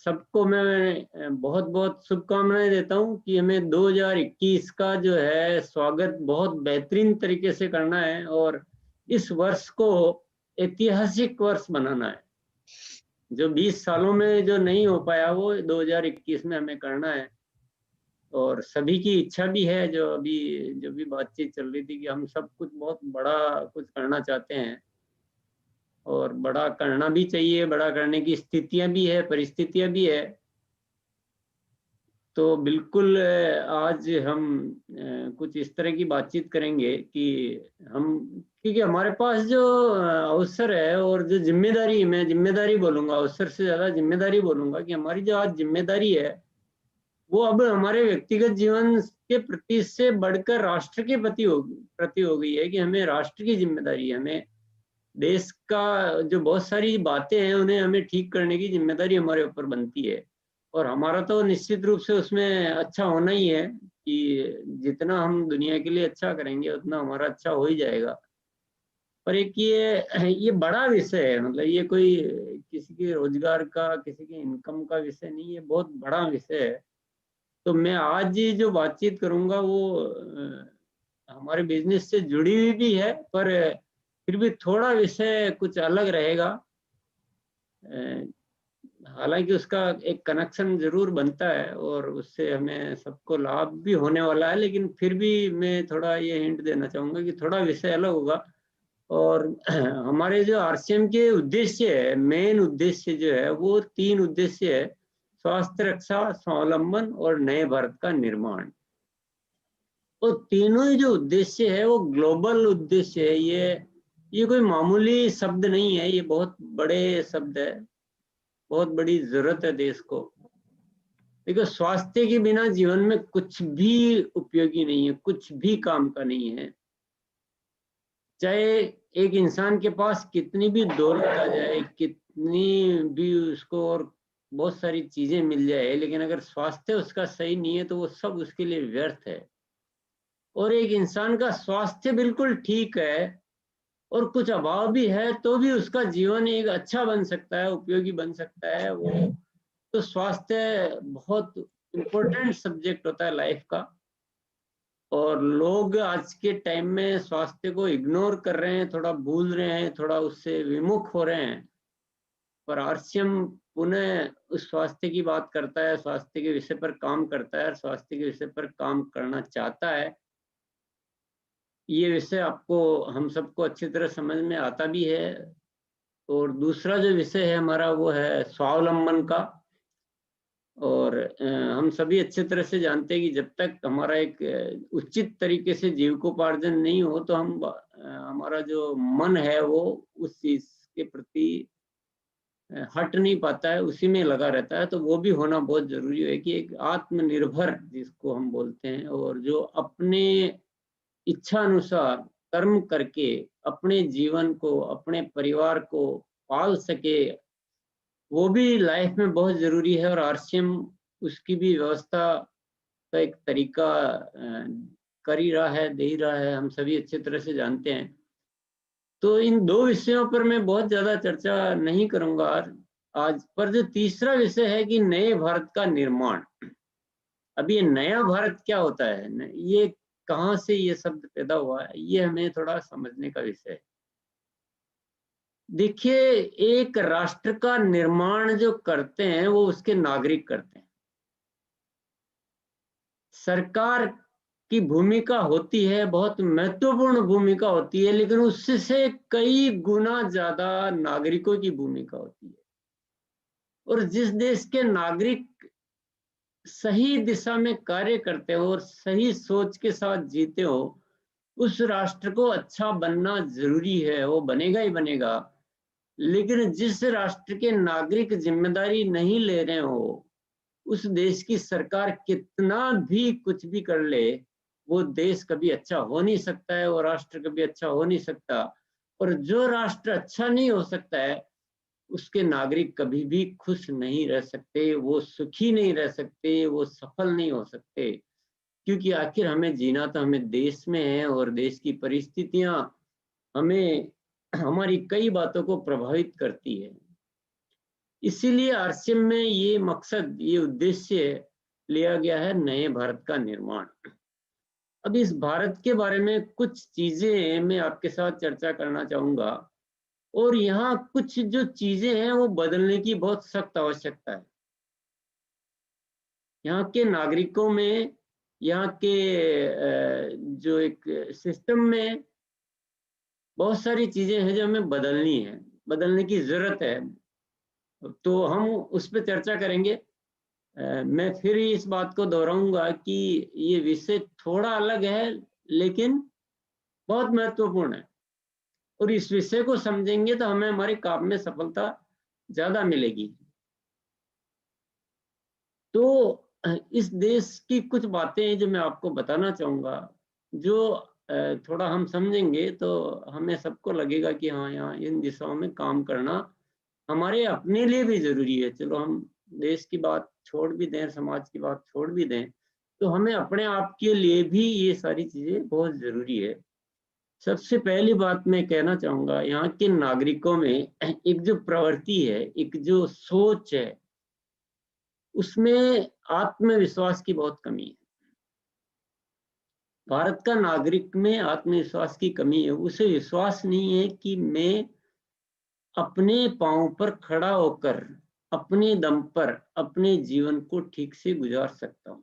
सबको मैं बहुत बहुत शुभकामनाएं देता हूं कि हमें 2021 का जो है स्वागत बहुत बेहतरीन तरीके से करना है और इस वर्ष को ऐतिहासिक वर्ष बनाना है। जो 20 सालों में जो नहीं हो पाया वो 2021 में हमें करना है। और सभी की इच्छा भी है, जो भी बातचीत चल रही थी कि हम सब कुछ बहुत बड़ा कुछ करना चाहते हैं और बड़ा करना भी चाहिए, बड़ा करने की स्थितियां भी है, परिस्थितियां भी है। तो बिल्कुल आज हम कुछ इस तरह की बातचीत करेंगे कि हम, क्योंकि हमारे पास जो अवसर है और जो जिम्मेदारी, मैं जिम्मेदारी बोलूंगा, अवसर से ज्यादा जिम्मेदारी बोलूंगा, कि हमारी जो आज जिम्मेदारी है वो अब हमारे व्यक्तिगत जीवन के प्रति से बढ़कर राष्ट्र के प्रति हो गई है। कि हमें राष्ट्र की जिम्मेदारी है, हमें देश का जो बहुत सारी बातें हैं उन्हें हमें ठीक करने की जिम्मेदारी हमारे ऊपर बनती है। और हमारा तो निश्चित रूप से उसमें अच्छा होना ही है कि जितना हम दुनिया के लिए अच्छा करेंगे उतना हमारा अच्छा हो ही जाएगा। पर एक ये बड़ा विषय है, मतलब ये कोई किसी के रोजगार का, किसी के इनकम का विषय नहीं है, बहुत बड़ा विषय है। तो मैं आज ये जो बातचीत करूंगा वो हमारे बिजनेस से जुड़ी हुई भी है, पर फिर भी थोड़ा विषय कुछ अलग रहेगा। हालांकि उसका एक कनेक्शन जरूर बनता है और उससे हमें सबको लाभ भी होने वाला है, लेकिन फिर भी मैं थोड़ा ये हिंट देना चाहूंगा कि थोड़ा विषय अलग होगा। और हमारे जो आरसीएम के उद्देश्य है, मेन उद्देश्य जो है वो 3 उद्देश्य है: स्वास्थ्य रक्षा, स्वावलंबन और नए भारत का निर्माण। तो तीनों ही जो उद्देश्य है वो ग्लोबल उद्देश्य है। ये कोई मामूली शब्द नहीं है, ये बहुत बड़े शब्द है, बहुत बड़ी जरूरत है देश को। देखो, स्वास्थ्य के बिना जीवन में कुछ भी उपयोगी नहीं है, कुछ भी काम का नहीं है। चाहे एक इंसान के पास कितनी भी दौलत आ जाए, कितनी भी उसको और बहुत सारी चीजें मिल जाए, लेकिन अगर स्वास्थ्य उसका सही नहीं है तो वो सब उसके लिए व्यर्थ है। और एक इंसान का स्वास्थ्य बिल्कुल ठीक है और कुछ अभाव भी है तो भी उसका जीवन एक अच्छा बन सकता है, उपयोगी बन सकता है वो। तो स्वास्थ्य बहुत इम्पोर्टेंट सब्जेक्ट होता है लाइफ का। और लोग आज के टाइम में स्वास्थ्य को इग्नोर कर रहे हैं, थोड़ा भूल रहे हैं, थोड़ा उससे विमुख हो रहे हैं। पर आरसीएम पुनः उस स्वास्थ्य की बात करता है, स्वास्थ्य के विषय पर काम करता है और स्वास्थ्य के विषय पर काम करना चाहता है। ये विषय आपको, हम सबको अच्छी तरह समझ में आता भी है। और दूसरा जो विषय है हमारा वो है स्वावलंबन का। और हम सभी अच्छे तरह से जानते हैं कि जब तक हमारा एक उचित तरीके से जीविकोपार्जन नहीं हो तो हम हमारा जो मन है वो उस चीज के प्रति हट नहीं पाता है, उसी में लगा रहता है। तो वो भी होना बहुत जरूरी है कि एक आत्मनिर्भर जिसको हम बोलते हैं, और जो अपने इच्छा अनुसार कर्म करके अपने जीवन को, अपने परिवार को पाल सके, वो भी लाइफ में बहुत जरूरी है। और आरसीएम उसकी भी व्यवस्था का एक तरीका कर ही रहा है, दे ही रहा है, हम सभी अच्छे तरह से जानते हैं। तो इन 2 विषयों पर मैं बहुत ज्यादा चर्चा नहीं करूंगा आज। पर जो तीसरा विषय है कि नए भारत का निर्माण। अब ये नया भारत क्या होता है, ये कहाँ से ये शब्द पैदा हुआ है, ये हमें थोड़ा समझने का विषय है। देखिए, एक राष्ट्र का निर्माण जो करते हैं वो उसके नागरिक करते हैं। सरकार की भूमिका होती है, बहुत महत्वपूर्ण भूमिका होती है, लेकिन उससे कई गुना ज्यादा नागरिकों की भूमिका होती है। और जिस देश के नागरिक सही दिशा में कार्य करते हो और सही सोच के साथ जीते हो, उस राष्ट्र को अच्छा बनना जरूरी है, वो बनेगा ही बनेगा। लेकिन जिस राष्ट्र के नागरिक जिम्मेदारी नहीं ले रहे हो, उस देश की सरकार कितना भी कुछ भी कर ले, वो देश कभी अच्छा हो नहीं सकता है, वो राष्ट्र कभी अच्छा हो नहीं सकता। और जो राष्ट्र अच्छा नहीं हो सकता है, उसके नागरिक कभी भी खुश नहीं रह सकते, वो सुखी नहीं रह सकते, वो सफल नहीं हो सकते। क्योंकि आखिर हमें जीना तो हमें देश में है, और देश की परिस्थितियां हमें, हमारी कई बातों को प्रभावित करती है। इसीलिए आरसीएम में ये मकसद, ये उद्देश्य लिया गया है, नए भारत का निर्माण। अब इस भारत के बारे में कुछ चीजें मैं आपके साथ चर्चा करना चाहूंगा, और यहाँ कुछ जो चीजें हैं वो बदलने की बहुत सख्त आवश्यकता है। यहाँ के नागरिकों में, यहाँ के जो एक सिस्टम में बहुत सारी चीजें हैं जो हमें बदलनी है, बदलने की जरूरत है। तो हम उस पर चर्चा करेंगे। मैं फिर इस बात को दोहराऊंगा कि ये विषय थोड़ा अलग है, लेकिन बहुत महत्वपूर्ण है, और इस विषय को समझेंगे तो हमें हमारे काम में सफलता ज्यादा मिलेगी। तो इस देश की कुछ बातें जो मैं आपको बताना चाहूंगा, जो थोड़ा हम समझेंगे तो हमें सबको लगेगा कि हाँ, यहाँ इन दिशाओं में काम करना हमारे अपने लिए भी जरूरी है। चलो हम देश की बात छोड़ भी दें, समाज की बात छोड़ भी दें, तो हमें अपने आप के लिए भी ये सारी चीजें बहुत जरूरी है। सबसे पहली बात मैं कहना चाहूंगा, यहाँ के नागरिकों में एक जो प्रवृत्ति है, एक जो सोच है, उसमें आत्मविश्वास की बहुत कमी है। भारत का नागरिक में आत्मविश्वास की कमी है। उसे विश्वास नहीं है कि मैं अपने पांव पर खड़ा होकर अपने दम पर अपने जीवन को ठीक से गुजार सकता हूं।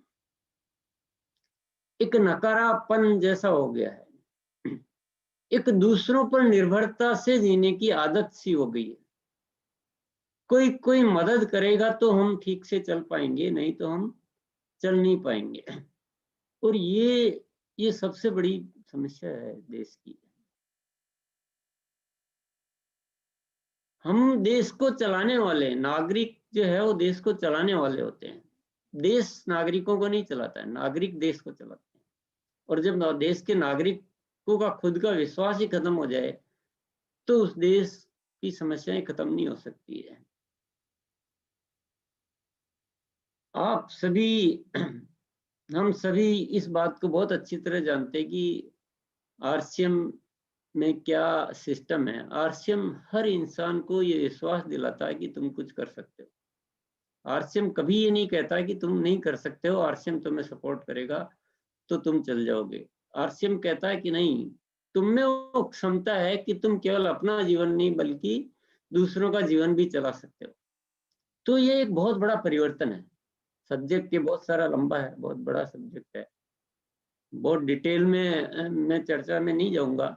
एक नकारापन जैसा हो गया है, एक दूसरों पर निर्भरता से जीने की आदत सी हो गई है। कोई कोई मदद करेगा तो हम ठीक से चल पाएंगे, नहीं तो हम चल नहीं पाएंगे। और ये सबसे बड़ी समस्या है देश की। हम देश को चलाने वाले नागरिक जो है वो देश को चलाने वाले होते हैं। देश नागरिकों को नहीं चलाता है, नागरिक देश को चलाते हैं। और जब देश के नागरिकों का खुद का विश्वास ही खत्म हो जाए, तो उस देश की समस्याएं खत्म नहीं हो सकती है। आप सभी हम सभी इस बात को बहुत अच्छी तरह जानते हैं कि आरसीएम में क्या सिस्टम है। आरसीएम हर इंसान को ये विश्वास दिलाता है कि तुम कुछ कर सकते हो। आरसीएम कभी ये नहीं कहता कि तुम नहीं कर सकते हो, आरसीएम तुम्हें सपोर्ट करेगा तो तुम चल जाओगे। आरसीएम कहता है कि नहीं, तुम में वो क्षमता है कि तुम केवल अपना जीवन नहीं बल्कि दूसरों का जीवन भी चला सकते हो। तो ये एक बहुत बड़ा परिवर्तन है। सब्जेक्ट ये बहुत सारा लंबा है, बहुत बड़ा सब्जेक्ट है, बहुत डिटेल में मैं चर्चा में नहीं जाऊंगा।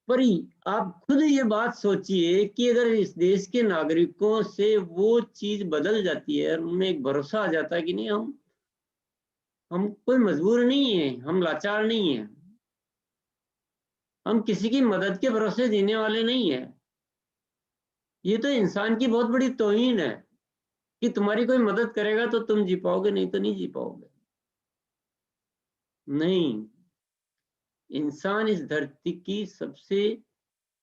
पर आप खुद ये बात सोचिए कि अगर इस देश के नागरिकों से वो चीज बदल जाती है और उनमें एक भरोसा आ जाता है कि नहीं, हम कोई मजबूर नहीं है, हम लाचार नहीं है, हम किसी की मदद के भरोसे जीने वाले नहीं है। ये तो इंसान की बहुत बड़ी तौहीन है कि तुम्हारी कोई मदद करेगा तो तुम जी पाओगे, नहीं तो नहीं जी पाओगे। नहीं, इंसान इस धरती की सबसे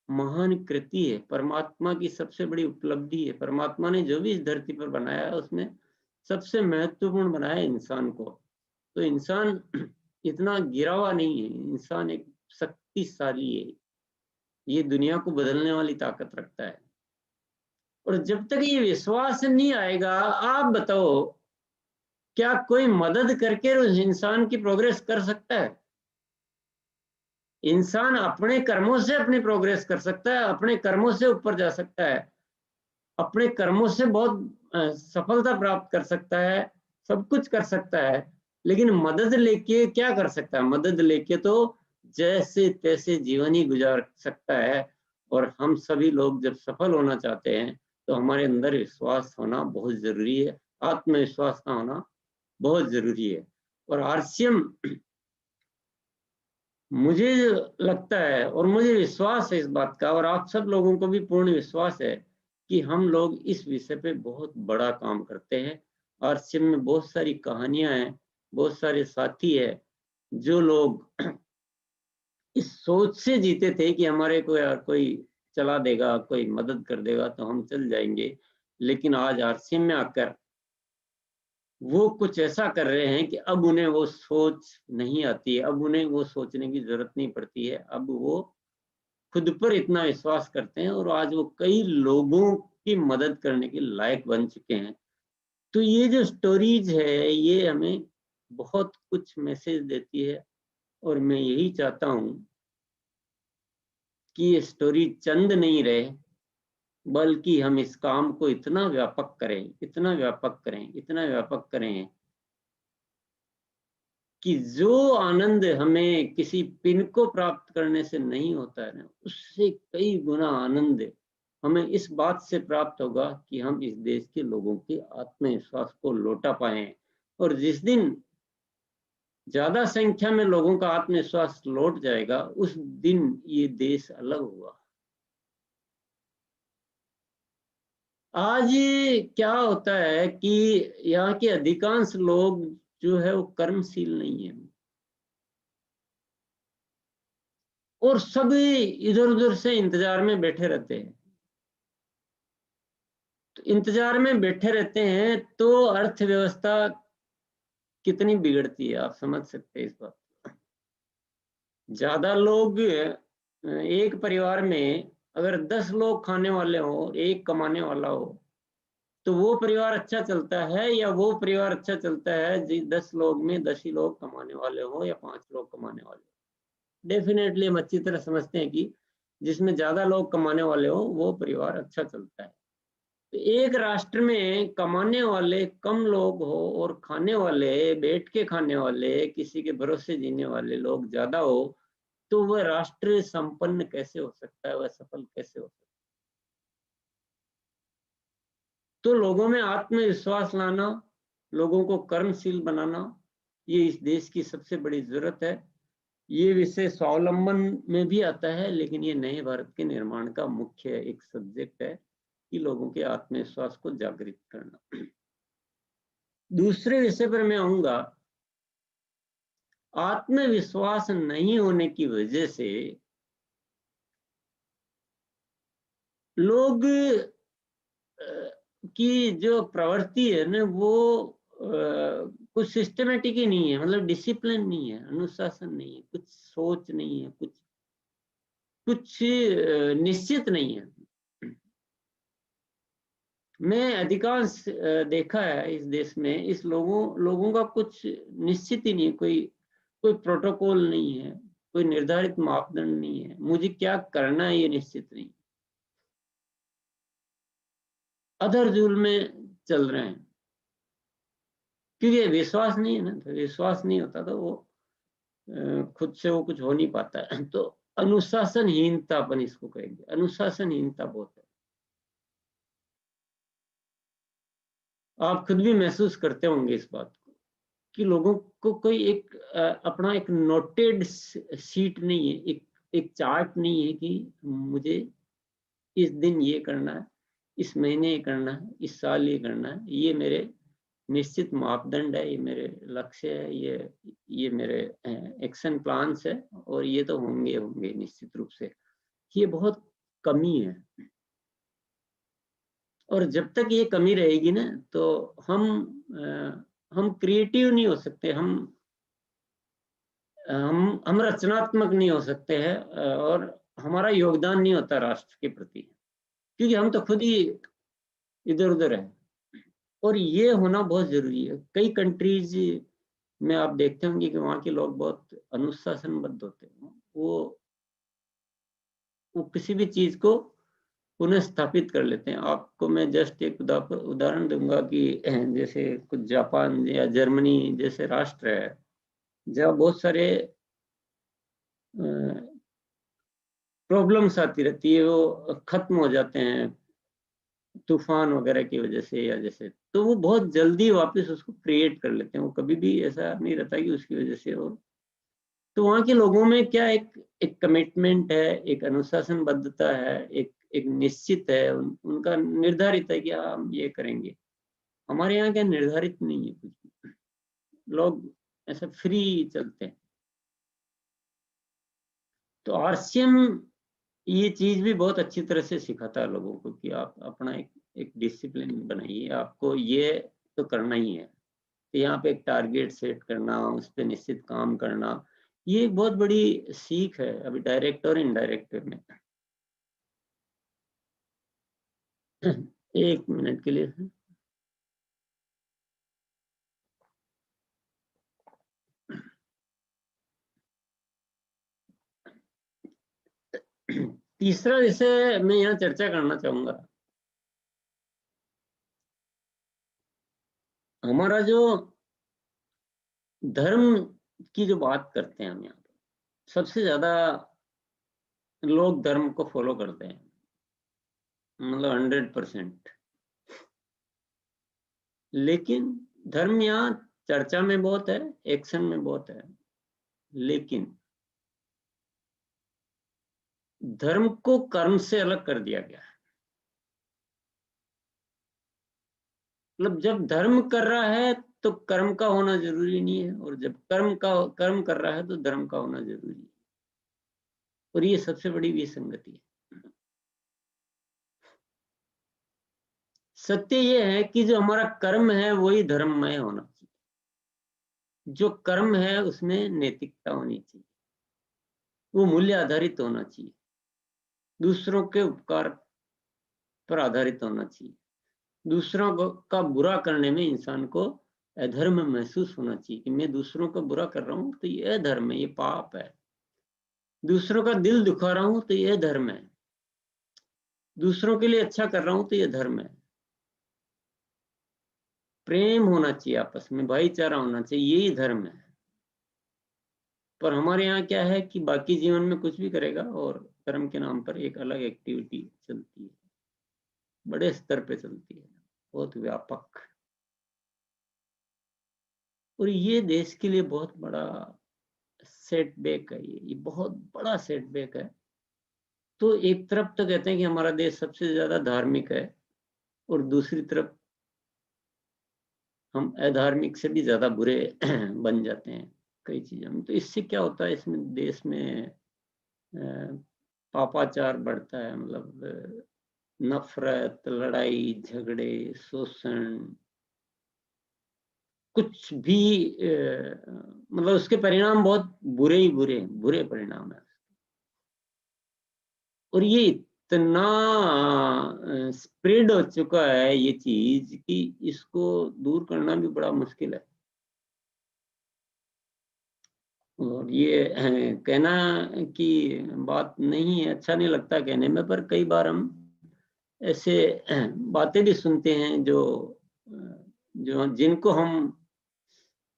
महान कृति है, परमात्मा की सबसे बड़ी उपलब्धि है। परमात्मा ने जो भी इस धरती पर बनाया है उसमें सबसे महत्वपूर्ण बनाया है इंसान को। तो इंसान इतना गिरा हुआ नहीं है, इंसान एक शक्तिशाली है, ये दुनिया को बदलने वाली ताकत रखता है। और जब तक ये विश्वास नहीं आएगा, आप बताओ, क्या कोई मदद करके उस इंसान की प्रोग्रेस कर सकता है? इंसान अपने कर्मों से अपनी प्रोग्रेस कर सकता है, अपने कर्मों से ऊपर जा सकता है, अपने कर्मों से बहुत सफलता प्राप्त कर सकता है, सब कुछ कर सकता है। लेकिन मदद लेके क्या कर सकता है? मदद लेके तो जैसे तैसे जीवन ही गुजार सकता है। और हम सभी लोग जब सफल होना चाहते हैं तो हमारे अंदर विश्वास होना बहुत जरूरी है, आत्मविश्वास का होना बहुत जरूरी है। और आरसीएम, मुझे लगता है और मुझे विश्वास है इस बात का, और आप सब लोगों को भी पूर्ण विश्वास है कि हम लोग इस विषय पे बहुत बड़ा काम करते हैं। आरसीएम में बहुत सारी कहानियां हैं, बहुत सारे साथी हैं जो लोग इस सोच से जीते थे कि हमारे को यार कोई चला देगा, कोई मदद कर देगा तो हम चल जाएंगे। लेकिन आज आरसीएम में आकर वो कुछ ऐसा कर रहे हैं कि अब उन्हें वो सोच नहीं आती है, अब उन्हें वो सोचने की जरूरत नहीं पड़ती है। अब वो खुद पर इतना विश्वास करते हैं और आज वो कई लोगों की मदद करने के लायक बन चुके हैं। तो ये जो स्टोरीज है ये हमें बहुत कुछ मैसेज देती है और मैं यही चाहता हूँ कि ये स्टोरी चंद नहीं रहे, बल्कि हम इस काम को इतना व्यापक करें, इतना व्यापक करें, इतना व्यापक करें कि जो आनंद हमें किसी पिन को प्राप्त करने से नहीं होता है ना, उससे कई गुना आनंद हमें इस बात से प्राप्त होगा कि हम इस देश के लोगों के आत्मविश्वास को लौटा पाए। और जिस दिन ज्यादा संख्या में लोगों का आत्मविश्वास लौट जाएगा, उस दिन ये देश अलग होगा। आज क्या होता है कि यहाँ के अधिकांश लोग जो है वो कर्मशील नहीं है और सभी इधर उधर से इंतजार में बैठे रहते हैं। तो इंतजार में बैठे रहते हैं तो अर्थव्यवस्था कितनी बिगड़ती है, आप समझ सकते हैं इस बात को। ज्यादा लोग एक परिवार में अगर 10 लोग खाने वाले हो, एक कमाने वाला हो, तो वो परिवार अच्छा चलता है या वो परिवार अच्छा चलता है 10 लोग में 10 ही लोग कमाने वाले हो या 5 लोग कमाने वाले हो? डेफिनेटली हम अच्छी तरह समझते हैं कि जिसमें ज्यादा लोग कमाने वाले हो वो परिवार अच्छा चलता है। तो एक राष्ट्र में कमाने वाले कम लोग हो और खाने वाले, बैठ के खाने वाले, किसी के भरोसे जीने वाले लोग ज्यादा हो, तो वह राष्ट्र संपन्न कैसे हो सकता है, वह सफल कैसे हो सकता है? तो लोगों में आत्मविश्वास लाना, लोगों को कर्मशील बनाना, ये इस देश की सबसे बड़ी जरूरत है। ये विषय स्वावलंबन में भी आता है, लेकिन ये नए भारत के निर्माण का मुख्य एक सब्जेक्ट है कि लोगों के आत्मविश्वास को जागृत करना। दूसरे विषय पर मैं आऊंगा। आत्मविश्वास नहीं होने की वजह से लोग की जो प्रवृत्ति है ना वो कुछ सिस्टमेटिक ही नहीं है, मतलब डिसिप्लिन नहीं है, अनुशासन नहीं है, कुछ सोच नहीं है, कुछ कुछ निश्चित नहीं है। मैं अधिकांश देखा है इस देश में, इस लोगों का कुछ निश्चित ही नहीं है, कोई प्रोटोकॉल नहीं है, कोई निर्धारित मापदंड नहीं है, मुझे क्या करना है ये निश्चित नहीं, अधर-जुल में चल रहे हैं। क्योंकि विश्वास नहीं है ना, तो विश्वास नहीं होता तो वो खुद से वो कुछ हो नहीं पाता है। तो अनुशासनहीनता अपन इसको कहेंगे, अनुशासनहीनता बहुत है। आप खुद भी महसूस करते होंगे इस बात को कि लोगों को कोई एक अपना एक नोटेड शीट नहीं है, एक चार्ट नहीं है कि मुझे इस दिन ये करना है, इस महीने ये करना है, इस साल ये करना है, ये मेरे निश्चित मापदंड है, ये मेरे लक्ष्य है, ये मेरे एक्शन प्लान्स है और ये तो होंगे होंगे निश्चित रूप से। ये बहुत कमी है और जब तक ये कमी रहेगी ना तो हम क्रिएटिव नहीं हो सकते, हम रचनात्मक नहीं हो सकते हैं और हमारा योगदान नहीं होता राष्ट्र के प्रति, क्योंकि हम तो खुद ही इधर उधर है। और ये होना बहुत जरूरी है। कई कंट्रीज में आप देखते होंगे कि वहाँ के लोग बहुत अनुशासनबद्ध होते हैं, वो किसी भी चीज को पुनः स्थापित कर लेते हैं। आपको मैं जस्ट एक उदाहरण दूंगा कि जैसे कुछ जापान या जर्मनी जैसे राष्ट्र है जहाँ बहुत सारे प्रॉब्लम्स आती रहती है, वो खत्म हो जाते हैं तूफान वगैरह की वजह से, या जैसे तो वो बहुत जल्दी वापस उसको क्रिएट कर लेते हैं। वो कभी भी ऐसा नहीं रहता कि उसकी वजह से हो। तो वहाँ के लोगों में क्या एक कमिटमेंट है, एक अनुशासनबद्धता है, एक निश्चित है, उनका निर्धारित है कि हम ये करेंगे। हमारे यहाँ क्या निर्धारित नहीं है कुछ भी, लोग ऐसा फ्री चलते हैं। तो आरसीएम ये चीज भी बहुत अच्छी तरह से सिखाता है लोगों को कि आप अपना एक डिसिप्लिन बनाइए, आपको ये तो करना ही है। तो यहाँ पे एक टारगेट सेट करना, उस पर निश्चित काम करना, ये एक बहुत बड़ी सीख है अभी डायरेक्ट और इनडायरेक्ट में। 1 मिनट के लिए। तीसरा विषय मैं यहाँ चर्चा करना चाहूंगा, हमारा जो धर्म की जो बात करते हैं हम यहाँ पे, सबसे ज्यादा लोग धर्म को फॉलो करते हैं, मतलब 100%। लेकिन धर्म यहाँ चर्चा में बहुत है, एक्शन में बहुत है। लेकिन धर्म को कर्म से अलग कर दिया गया है। मतलब जब धर्म कर रहा है तो कर्म का होना जरूरी नहीं है, और जब कर्म कर रहा है तो धर्म का होना जरूरी है। और ये सबसे बड़ी विसंगति है। सत्य ये है कि जो हमारा कर्म है वही धर्ममय होना चाहिए। जो कर्म है उसमें नैतिकता होनी चाहिए, वो मूल्य आधारित होना चाहिए, दूसरों के उपकार पर आधारित होना चाहिए। दूसरों का बुरा करने में इंसान को अधर्म महसूस होना चाहिए कि मैं दूसरों का बुरा कर रहा हूं तो ये अधर्म है, ये पाप है। दूसरों का दिल दुखा रहा हूं तो ये धर्म है। दूसरों के लिए अच्छा कर रहा हूं तो ये धर्म है। प्रेम होना चाहिए, आपस में भाईचारा होना चाहिए, यही धर्म है। पर हमारे यहाँ क्या है कि बाकी जीवन में कुछ भी करेगा और धर्म के नाम पर एक अलग एक्टिविटी चलती है, बड़े स्तर पे चलती है, बहुत व्यापक। और ये देश के लिए बहुत बड़ा सेटबैक है, ये बहुत बड़ा सेटबैक है। तो एक तरफ तो कहते हैं कि हमारा देश सबसे ज्यादा धार्मिक है, और दूसरी तरफ हम अधार्मिक से भी ज्यादा बुरे बन जाते हैं कई चीजों में। तो इससे क्या होता है, इसमें देश में पापाचार बढ़ता है, मतलब नफरत, लड़ाई झगड़े, शोषण, कुछ भी मतलब उसके परिणाम बहुत बुरे परिणाम है। और ये इतना स्प्रेड हो चुका है ये चीज कि इसको दूर करना भी बड़ा मुश्किल है। और ये कहना की बात नहीं है, अच्छा नहीं लगता कहने में, पर कई बार हम ऐसे बातें भी सुनते हैं जो जो जिनको हम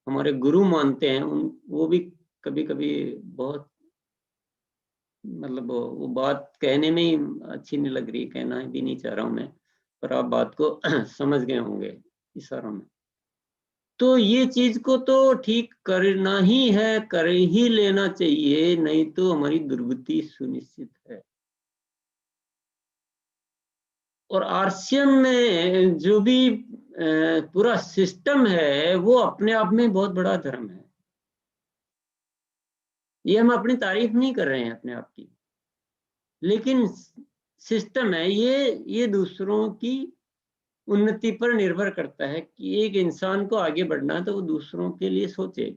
हमारे गुरु मानते हैं, उन वो भी कभी कभी बहुत, मतलब वो बात कहने में ही अच्छी नहीं लग रही, कहना भी नहीं चाह रहा हूं मैं, पर आप बात को समझ गए होंगे इशारों में। तो ये चीज को तो ठीक करना ही है, कर ही लेना चाहिए, नहीं तो हमारी दुर्गति सुनिश्चित है। और आरसीएम में जो भी पूरा सिस्टम है वो अपने आप में बहुत बड़ा धर्म है। ये हम अपनी तारीफ नहीं कर रहे हैं अपने आप की, लेकिन सिस्टम है ये दूसरों की उन्नति पर निर्भर करता है कि एक इंसान को आगे बढ़ना है तो वो दूसरों के लिए सोचे,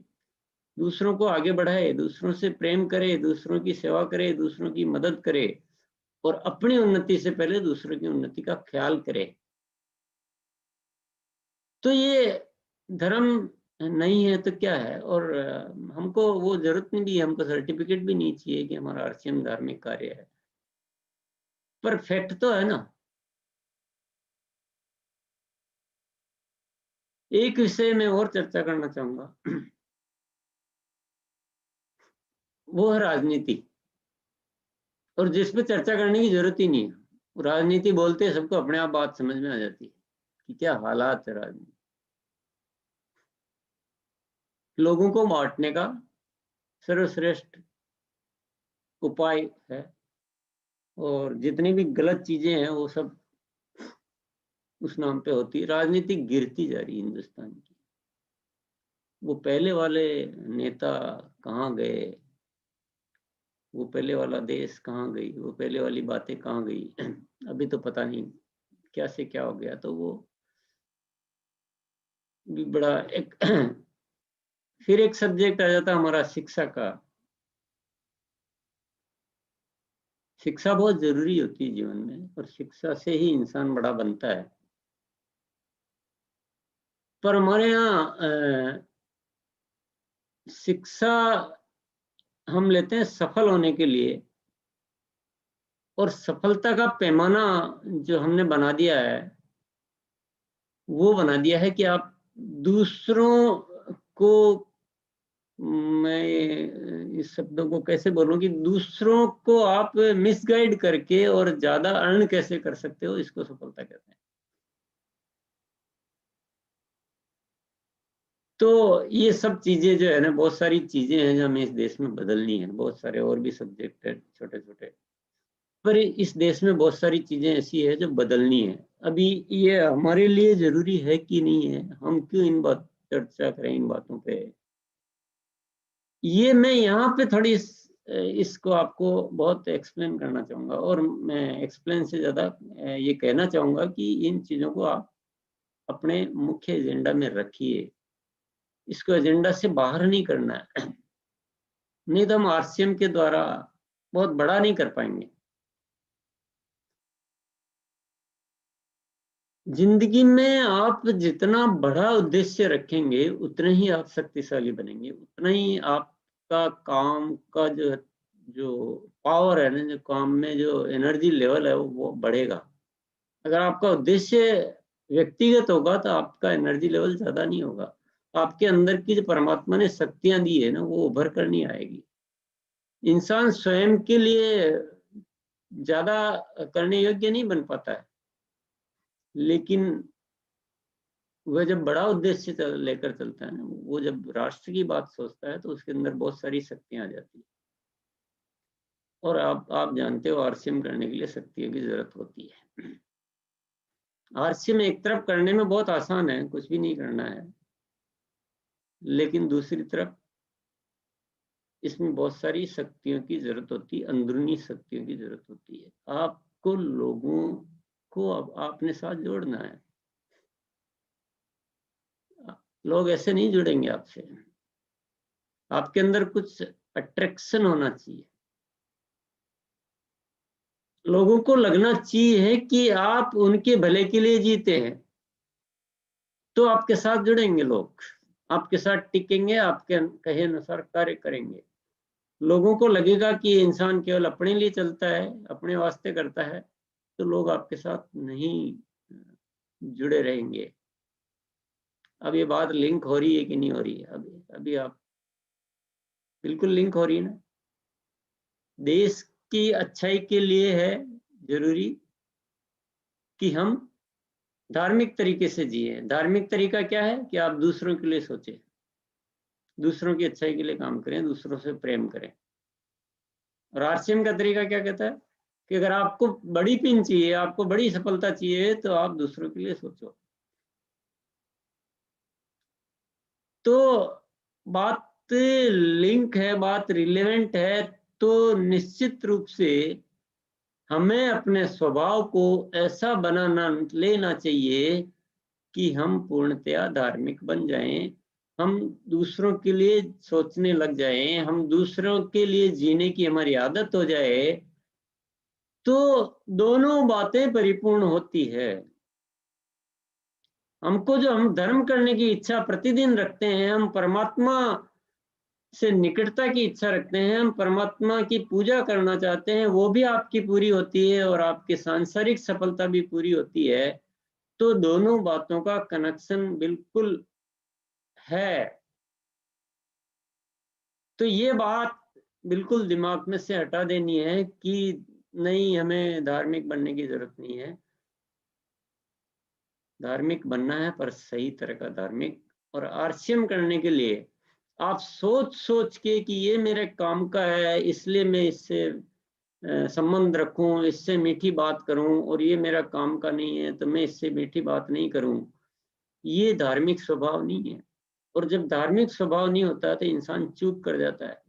दूसरों को आगे बढ़ाए, दूसरों से प्रेम करे, दूसरों की सेवा करे, दूसरों की मदद करे, और अपनी उन्नति से पहले दूसरों की उन्नति का ख्याल करे। तो ये धर्म नहीं है तो क्या है। और हमको वो जरूरत नहीं भी, हमको सर्टिफिकेट भी नहीं चाहिए कि हमारा आरसीएम धार्मिक कार्य है, पर फैक्ट तो है ना। एक विषय में और चर्चा करना चाहूंगा, वो है राजनीति, और जिसपे चर्चा करने की जरूरत ही नहीं है। राजनीति बोलते हैं सबको अपने आप बात समझ में आ जाती है कि क्या हालात है राजनीति। लोगों को बांटने का सर्वश्रेष्ठ उपाय है, और जितनी भी गलत चीजें हैं वो सब उस नाम पे होती है। राजनीति गिरती जा रही है हिंदुस्तान की। वो पहले वाले नेता कहाँ गए, वो पहले वाला देश कहाँ गई, वो पहले वाली बातें कहाँ गई, अभी तो पता नहीं क्या से क्या हो गया। तो वो भी बड़ा एक फिर एक सब्जेक्ट आ जाता हमारा शिक्षा का, शिक्षा बहुत ज़रूरी होती है जीवन में और शिक्षा से ही इंसान बड़ा बनता है। पर हमारे यहाँ शिक्षा हम लेते हैं सफल होने के लिए और सफलता का पैमाना जो हमने बना दिया है, वो बना दिया है कि आप दूसरों को, मैं इस शब्दों को कैसे बोलूं, कि दूसरों को आप मिसगाइड करके और ज़्यादा अर्न कैसे कर सकते हो, इसको सफलता कहते हैं। तो ये सब चीज़ें जो है ना, बहुत सारी चीज़ें हैं जो हमें इस देश में बदलनी है। बहुत सारे और भी सब्जेक्ट हैं छोटे-छोटे, पर इस देश में बहुत सारी चीज़ें ऐसी हैं जो बदलनी है। अभी ये हमारे लिए ज़रूरी है कि नहीं है, हम क्यों इन बात चर्चा करें इन बातों पे। ये मैं यहाँ पे थोड़ी इसको आपको बहुत एक्सप्लेन करना चाहूँगा, और मैं एक्सप्लेन से ज़्यादा ये कहना चाहूँगा कि इन चीज़ों को आप अपने मुख्य एजेंडा में रखिए। इसको एजेंडा से बाहर नहीं करना है। नहीं तो हम आरसीएम के द्वारा बहुत बड़ा नहीं कर पाएँगे। ज़िंदगी में आप जितना बड़ा उद्देश्य रखेंगे, उतने ही आप शक्तिशाली बनेंगे, उतना ही आपका काम का जो पावर है ना, जो काम में जो एनर्जी लेवल है, वो बढ़ेगा। अगर आपका उद्देश्य व्यक्तिगत होगा, तो आपका एनर्जी लेवल ज़्यादा नहीं होगा। आपके अंदर की जो परमात्मा ने शक्तियाँ दी है ना, वो उभर कर नहीं आएगी। इंसान स्वयं के लिए ज़्यादा करने योग्य नहीं बन पाता है, लेकिन वह जब बड़ा उद्देश्य लेकर चलता है ना, वो जब राष्ट्र की बात सोचता है, तो उसके अंदर बहुत सारी शक्तियाँ आ जाती हैं। और आप जानते हो, आरसीएम करने के लिए शक्तियों की ज़रूरत होती है। आरसीएम एक तरफ करने में बहुत आसान है, कुछ भी नहीं करना है। लेकिन दूसरी तरफ इसमें बहुत सारी शक्तियों की ज़रूरत होती है, अंदरूनी शक्तियों की ज़रूरत होती है। आपको लोगों को अब अपने साथ जोड़ना है। लोग ऐसे नहीं जुड़ेंगे आपसे। आपके अंदर कुछ अट्रैक्शन होना चाहिए। लोगों को लगना चाहिए कि आप उनके भले के लिए जीते हैं, तो आपके साथ जुड़ेंगे लोग, आपके साथ टिकेंगे, आपके कहे अनुसार कार्य करेंगे। लोगों को लगेगा कि ये इंसान केवल अपने लिए चलता है, अपने वास्ते करता है, तो लोग आपके साथ नहीं जुड़े रहेंगे। अब ये बात लिंक हो रही है कि नहीं हो रही है? अभी आप बिल्कुल लिंक हो रही है ना। देश की अच्छाई के लिए है जरूरी कि हम धार्मिक तरीके से जिए। धार्मिक तरीका क्या है कि आप दूसरों के लिए सोचें, दूसरों की अच्छाई के लिए काम करें, दूसरों से प्रेम करें। और आरसीएम का तरीका क्या कहता है कि अगर आपको बड़ी पिन चाहिए, आपको बड़ी सफलता चाहिए, तो आप दूसरों के लिए सोचो। तो बात लिंक है, बात रिलेवेंट है, तो निश्चित रूप से हमें अपने स्वभाव को ऐसा बनाना लेना चाहिए कि हम पूर्णतया धार्मिक बन जाएं, हम दूसरों के लिए सोचने लग जाएं, हम दूसरों के लिए जीने की हमारी आदत हो जाए, तो दोनों बातें परिपूर्ण होती है। हमको जो हम धर्म करने की इच्छा प्रतिदिन रखते हैं, हम परमात्मा से निकटता की इच्छा रखते हैं, हम परमात्मा की पूजा करना चाहते हैं, वो भी आपकी पूरी होती है और आपकी सांसारिक सफलता भी पूरी होती है। तो दोनों बातों का कनेक्शन बिल्कुल है। तो ये बात बिल्कुल दिमाग में से हटा देनी है कि नहीं, हमें धार्मिक बनने की जरूरत नहीं है। धार्मिक बनना है, पर सही तरह का धार्मिक। और आरसीएम करने के लिए आप सोच सोच के कि ये मेरे काम का है, इसलिए मैं इससे संबंध रखूं, इससे मीठी बात करूं, और ये मेरा काम का नहीं है तो मैं इससे मीठी बात नहीं करूं, ये धार्मिक स्वभाव नहीं है। और जब धार्मिक स्वभाव नहीं होता तो इंसान चूक कर जाता है।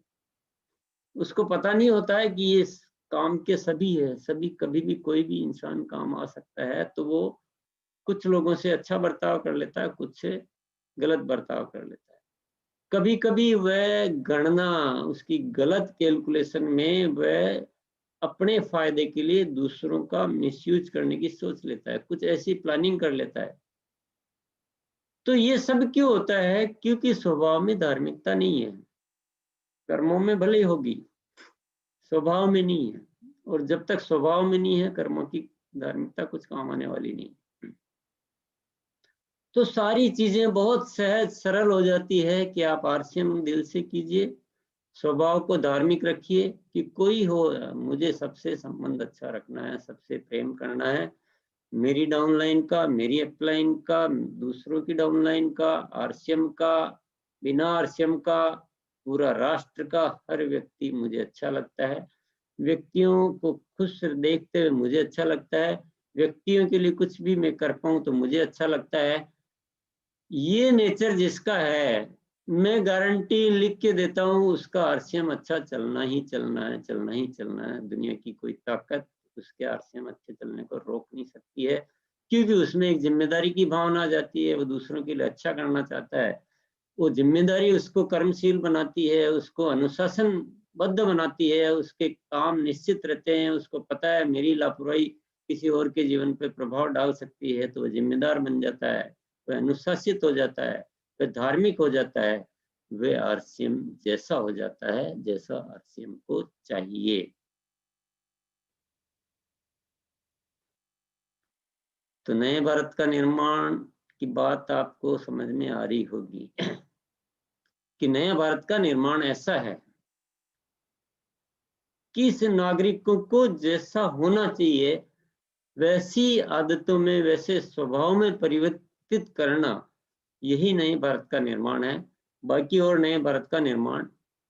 उसको पता नहीं होता है कि ये काम के सभी है, सभी कभी भी कोई भी इंसान काम आ सकता है। तो वो कुछ लोगों से अच्छा बर्ताव कर लेता है, कुछ से गलत बर्ताव कर लेता है। कभी कभी वह गणना, उसकी गलत कैलकुलेशन में वह अपने फायदे के लिए दूसरों का मिसयूज करने की सोच लेता है, कुछ ऐसी प्लानिंग कर लेता है। तो ये सब क्यों होता है? क्योंकि स्वभाव में धार्मिकता नहीं है। कर्मों में भले ही होगी, स्वभाव में नहीं है। और जब तक स्वभाव में नहीं है, कर्मों की धार्मिकता कुछ काम आने वाली नहीं। तो सारी चीजें बहुत सहज सरल हो जाती है कि आप आरसीएम दिल से कीजिए, स्वभाव को धार्मिक रखिए कि कोई हो, मुझे सबसे संबंध अच्छा रखना है, सबसे प्रेम करना है, मेरी डाउनलाइन का, मेरी अपलाइन का, दूसरों की डाउनलाइन का, आरसीएम का, बिना आरसीएम का, पूरा राष्ट्र का, हर व्यक्ति मुझे अच्छा लगता है। व्यक्तियों को खुश देखते हुए मुझे अच्छा लगता है। व्यक्तियों के लिए कुछ भी मैं कर पाऊं तो मुझे अच्छा लगता है। ये नेचर जिसका है, मैं गारंटी लिख के देता हूँ, उसका आरसीएम अच्छा चलना ही चलना है, चलना ही चलना है। दुनिया की कोई ताकत उसके आरसीएम अच्छे चलने को रोक नहीं सकती है, क्योंकि उसमें एक जिम्मेदारी की भावना आ जाती है। वो दूसरों के लिए अच्छा करना चाहता है। वो जिम्मेदारी उसको कर्मशील बनाती है, उसको अनुशासनबद्ध बनाती है, उसके काम निश्चित रहते हैं। उसको पता है मेरी लापरवाही किसी और के जीवन पे प्रभाव डाल सकती है, तो वो जिम्मेदार बन जाता है, वह अनुशासित हो जाता है, वह धार्मिक हो जाता है, वह आरसीएम जैसा हो जाता है जैसा आरसीएम को चाहिए। तो नए भारत का निर्माण की बात आपको समझ में आ रही होगी कि नए भारत का निर्माण ऐसा है कि इस नागरिकों को जैसा होना चाहिए वैसी आदतों में, वैसे स्वभाव में परिवर्तित करना, यही नए भारत का निर्माण है। बाकी और नए भारत का निर्माण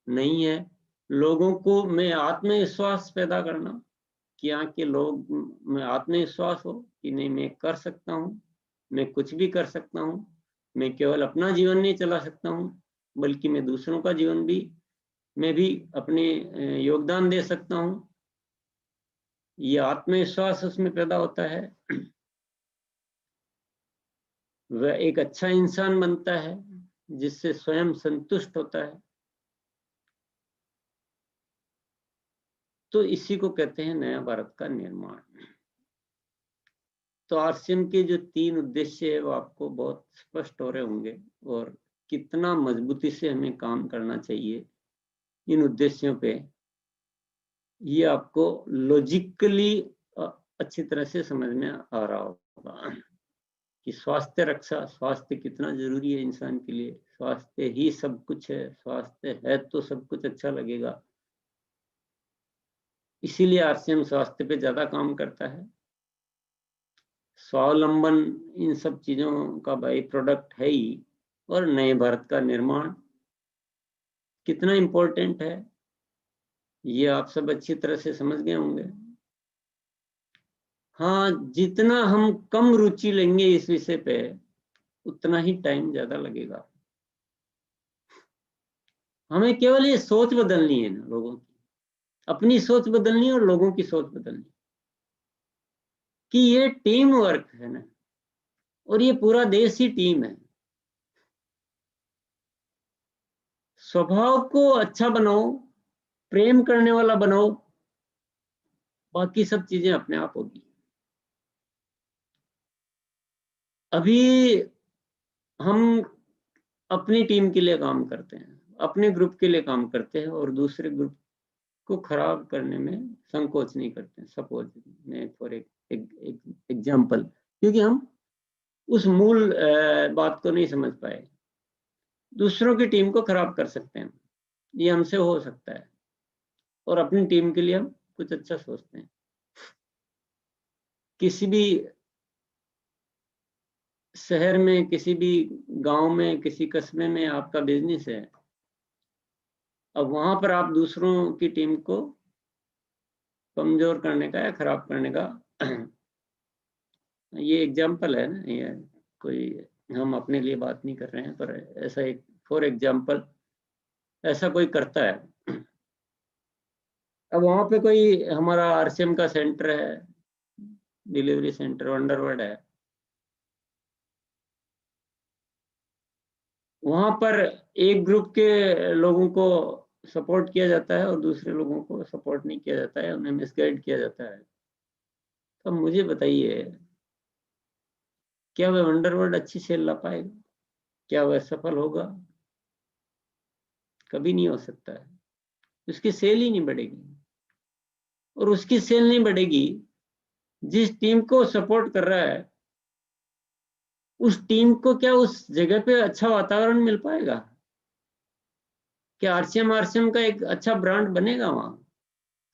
नहीं है। लोगों को में आत्मविश्वास पैदा करना कि यहाँ के लोग में आत्मविश्वास हो कि नहीं, मैं कर सकता हूँ, मैं कुछ भी कर सकता हूँ, मैं केवल अपना जीवन नहीं चला सकता हूँ, बल्कि मैं दूसरों का जीवन भी, मैं भी अपने योगदान दे सकता हूँ। ये आत्मविश्वास उसमें पैदा होता है। वह एक अच्छा इंसान बनता है जिससे स्वयं संतुष्ट होता है। तो इसी को कहते हैं नया भारत का निर्माण। तो आरसीएम के जो 3 उद्देश्य है वो आपको बहुत स्पष्ट हो रहे होंगे, और कितना मजबूती से हमें काम करना चाहिए इन उद्देश्यों पे, ये आपको लॉजिकली अच्छी तरह से समझ में आ रहा होगा कि स्वास्थ्य रक्षा, स्वास्थ्य कितना जरूरी है इंसान के लिए। स्वास्थ्य ही सब कुछ है, स्वास्थ्य है तो सब कुछ अच्छा लगेगा। इसीलिए आरसीएम स्वास्थ्य पे ज्यादा काम करता है। स्वावलंबन इन सब चीजों का बाई प्रोडक्ट है ही। और नए भारत का निर्माण कितना इंपॉर्टेंट है, ये आप सब अच्छी तरह से समझ गए होंगे। हाँ, जितना हम कम रुचि लेंगे इस विषय पे, उतना ही टाइम ज्यादा लगेगा। हमें केवल ये सोच बदलनी है ना लोगों की, अपनी सोच बदलनी है और लोगों की सोच बदलनी, कि ये टीम वर्क है ना, और ये पूरा देश ही टीम है। स्वभाव को अच्छा बनाओ, प्रेम करने वाला बनाओ, बाकी सब चीजें अपने आप होगी। अभी हम अपनी टीम के लिए काम करते हैं, अपने ग्रुप के लिए काम करते हैं, और दूसरे ग्रुप को खराब करने में संकोच नहीं करते हैं। सपोज मैं फॉर एक एग्जांपल, क्योंकि हम उस मूल बात को नहीं समझ पाए, दूसरों की टीम को खराब कर सकते हैं, ये हमसे हो सकता है, और अपनी टीम के लिए हम कुछ अच्छा सोचते हैं। किसी भी शहर में, किसी भी गांव में, किसी कस्बे में आपका बिजनेस है, अब वहां पर आप दूसरों की टीम को कमजोर करने का या खराब करने का ये एग्जाम्पल है ना, ये कोई हम अपने लिए बात नहीं कर रहे हैं, पर ऐसा एक फॉर एग्जाम्पल ऐसा कोई करता है। अब वहां पे कोई हमारा आरसीएम का सेंटर है, डिलीवरी सेंटर, वंडरवर्ड है, वहां पर एक ग्रुप के लोगों को सपोर्ट किया जाता है और दूसरे लोगों को सपोर्ट नहीं किया जाता है, उन्हें मिसगाइड किया जाता है। तो मुझे बताइए, क्या वह वंडरवर्ल्ड अच्छी सेल ला पाएगा? क्या वह सफल होगा? कभी नहीं हो सकता है। उसकी सेल ही नहीं बढ़ेगी, और उसकी सेल नहीं बढ़ेगी जिस टीम को सपोर्ट कर रहा है, उस टीम को क्या उस जगह पे अच्छा वातावरण मिल पाएगा? क्या आरसीएम का एक अच्छा ब्रांड बनेगा वहां?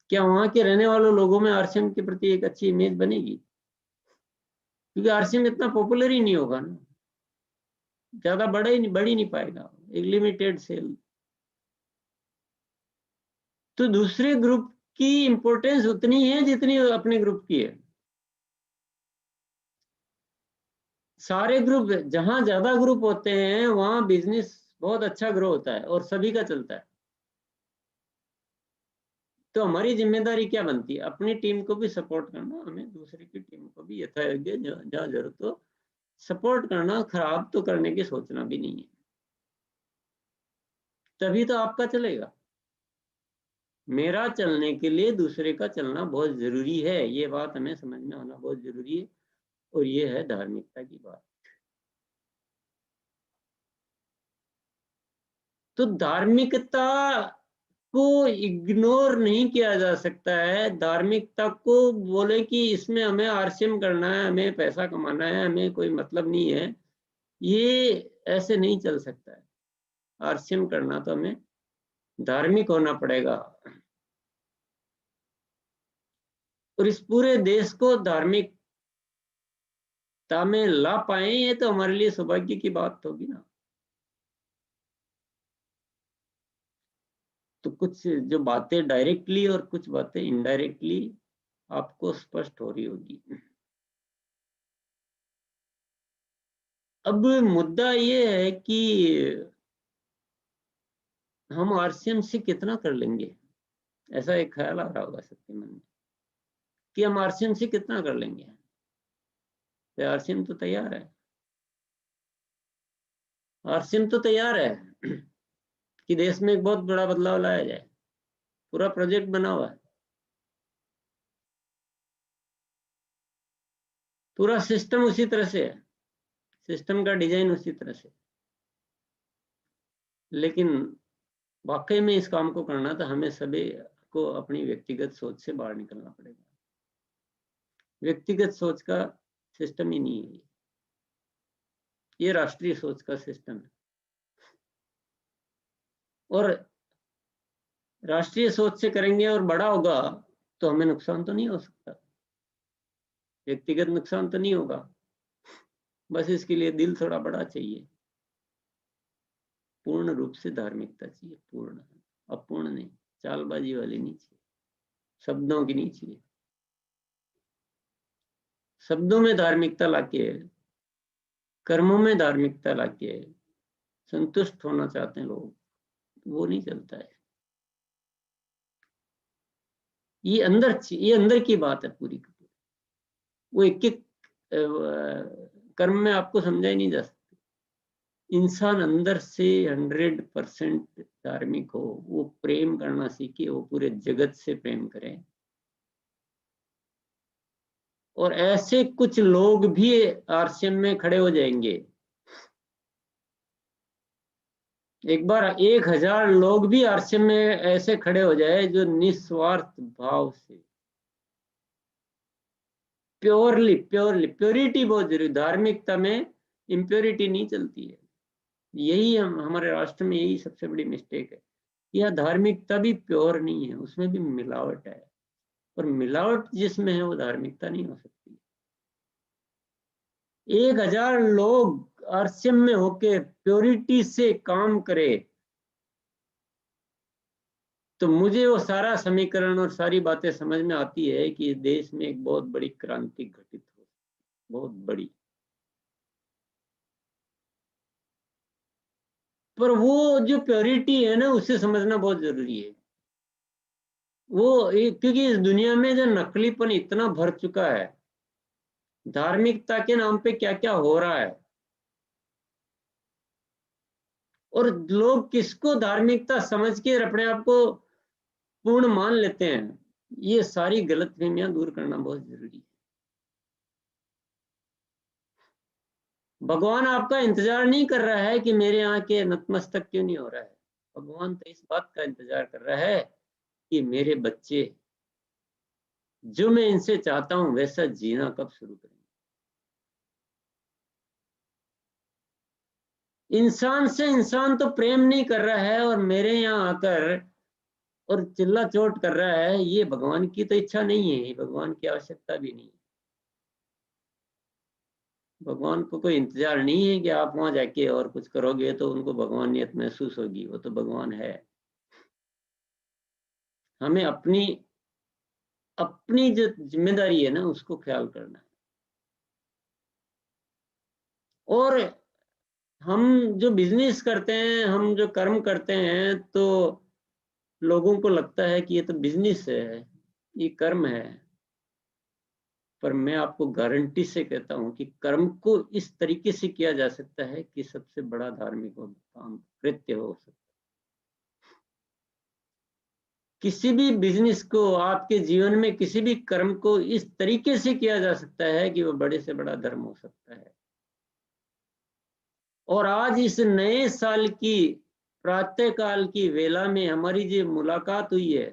क्या वहां के रहने वाले लोगों में आरसीएम के प्रति एक अच्छी इमेज बनेगी? क्योंकि आरसीएम इतना पॉपुलर ही नहीं होगा ना, ज्यादा बढ़ ही नहीं पाएगा, एक लिमिटेड सेल। तो दूसरे ग्रुप की इंपॉर्टेंस उतनी है जितनी अपने ग्रुप की है। सारे ग्रुप, जहां ज्यादा ग्रुप होते हैं वहां बिजनेस बहुत अच्छा ग्रो होता है और सभी का चलता है। तो हमारी जिम्मेदारी क्या बनती है? अपनी टीम को भी सपोर्ट करना, हमें दूसरे की टीम को भी यथायोग्य जहाँ जरूरत हो सपोर्ट करना, खराब तो करने की सोचना भी नहीं है। तभी तो आपका चलेगा। मेरा चलने के लिए दूसरे का चलना बहुत जरूरी है, ये बात हमें समझ में आना बहुत जरूरी है। और ये है धार्मिकता की बात। तो धार्मिकता को इग्नोर नहीं किया जा सकता है। धार्मिकता को बोले कि इसमें हमें आरसीएम करना है, हमें पैसा कमाना है, हमें कोई मतलब नहीं है, ये ऐसे नहीं चल सकता है। आरसीएम करना तो हमें धार्मिक होना पड़ेगा, और इस पूरे देश को धार्मिकता में ला पाए, ये तो हमारे लिए सौभाग्य की बात होगी ना। तो कुछ जो बातें डायरेक्टली और कुछ बातें इनडायरेक्टली आपको स्पष्ट हो रही होगी। अब मुद्दा ये है कि हम आरसीएम से कितना कर लेंगे, ऐसा एक ख्याल आ रहा होगा सबके मन में कि हम आरसीएम से कितना कर लेंगे। तो आरसीएम तो तैयार है, आरसीएम तो तैयार है कि देश में एक बहुत बड़ा बदलाव लाया जाए। पूरा प्रोजेक्ट बना हुआ है, पूरा सिस्टम उसी तरह से है, सिस्टम का डिजाइन उसी तरह से। लेकिन वाकई में इस काम को करना तो हमें सभी को अपनी व्यक्तिगत सोच से बाहर निकलना पड़ेगा। व्यक्तिगत सोच का सिस्टम ही नहीं है ये राष्ट्रीय सोच का सिस्टम है। और राष्ट्रीय सोच से करेंगे और बड़ा होगा तो हमें नुकसान तो नहीं हो सकता, व्यक्तिगत नुकसान तो नहीं होगा। बस इसके लिए दिल थोड़ा बड़ा चाहिए, पूर्ण रूप से धार्मिकता चाहिए, पूर्ण, अपूर्ण नहीं, चालबाजी वाली नहीं चाहिए, शब्दों की नहीं चाहिए। शब्दों में धार्मिकता लाके, कर्मों में धार्मिकता लाके संतुष्ट होना चाहते हैं लोग, वो नहीं चलता है। ये अंदर की बात है पूरी की पूरी। वो एक एक कर्म में आपको समझा ही नहीं जा सकता। इंसान अंदर से 100% धार्मिक हो, वो प्रेम करना सीखे, वो पूरे जगत से प्रेम करे। और ऐसे कुछ लोग भी आरसीएम में खड़े हो जाएंगे, एक बार 1000 लोग भी आरसीएम में ऐसे खड़े हो जाए जो निस्वार्थ भाव से, प्योरली प्योरली, प्योरिटी बहुत जरूरी, धार्मिकता में इम्प्योरिटी नहीं चलती है। यही हमारे राष्ट्र में यही सबसे बड़ी मिस्टेक है। यह धार्मिकता भी प्योर नहीं है, उसमें भी मिलावट है, और मिलावट जिसमें है वो धार्मिकता नहीं हो सकती। 1000 लोग आरसीएम में होके प्योरिटी से काम करे तो मुझे वो सारा समीकरण और सारी बातें समझ में आती है कि देश में एक बहुत बड़ी क्रांति घटित हो, बहुत बड़ी। पर वो जो प्योरिटी है ना, उसे समझना बहुत जरूरी है। क्योंकि इस दुनिया में जो नकलीपन इतना भर चुका है, धार्मिकता के नाम पे क्या क्या हो रहा है, और लोग किसको धार्मिकता समझ के अपने आप को पूर्ण मान लेते हैं, ये सारी गलतफहमियां दूर करना बहुत जरूरी है। भगवान आपका इंतजार नहीं कर रहा है कि मेरे यहाँ के नतमस्तक क्यों नहीं हो रहा है। भगवान तो इस बात का इंतजार कर रहा है कि मेरे बच्चे जो मैं इनसे चाहता हूं वैसा जीना कब शुरू करेंगे। इंसान से इंसान तो प्रेम नहीं कर रहा है और मेरे यहाँ आकर और चिल्ला चोट कर रहा है, ये भगवान की तो इच्छा नहीं है, ये भगवान की आवश्यकता भी नहीं है। भगवान को कोई इंतजार नहीं है कि आप वहां जाके और कुछ करोगे तो उनको भगवानियत महसूस होगी, वो तो भगवान है। हमें अपनी अपनी जो जिम्मेदारी है ना उसको ख्याल करना है। और हम जो बिजनेस करते हैं, हम जो कर्म करते हैं, तो लोगों को लगता है कि ये तो बिजनेस है, ये कर्म है। पर मैं आपको गारंटी से कहता हूं कि कर्म को इस तरीके से किया जा सकता है कि सबसे बड़ा धार्मिक काम कृत्य हो सकता है। किसी भी बिजनेस को, आपके जीवन में किसी भी कर्म को इस तरीके से किया जा सकता है कि वो बड़े से बड़ा धर्म हो सकता है। और आज इस नए साल की प्रातः काल की वेला में हमारी जो मुलाकात हुई है,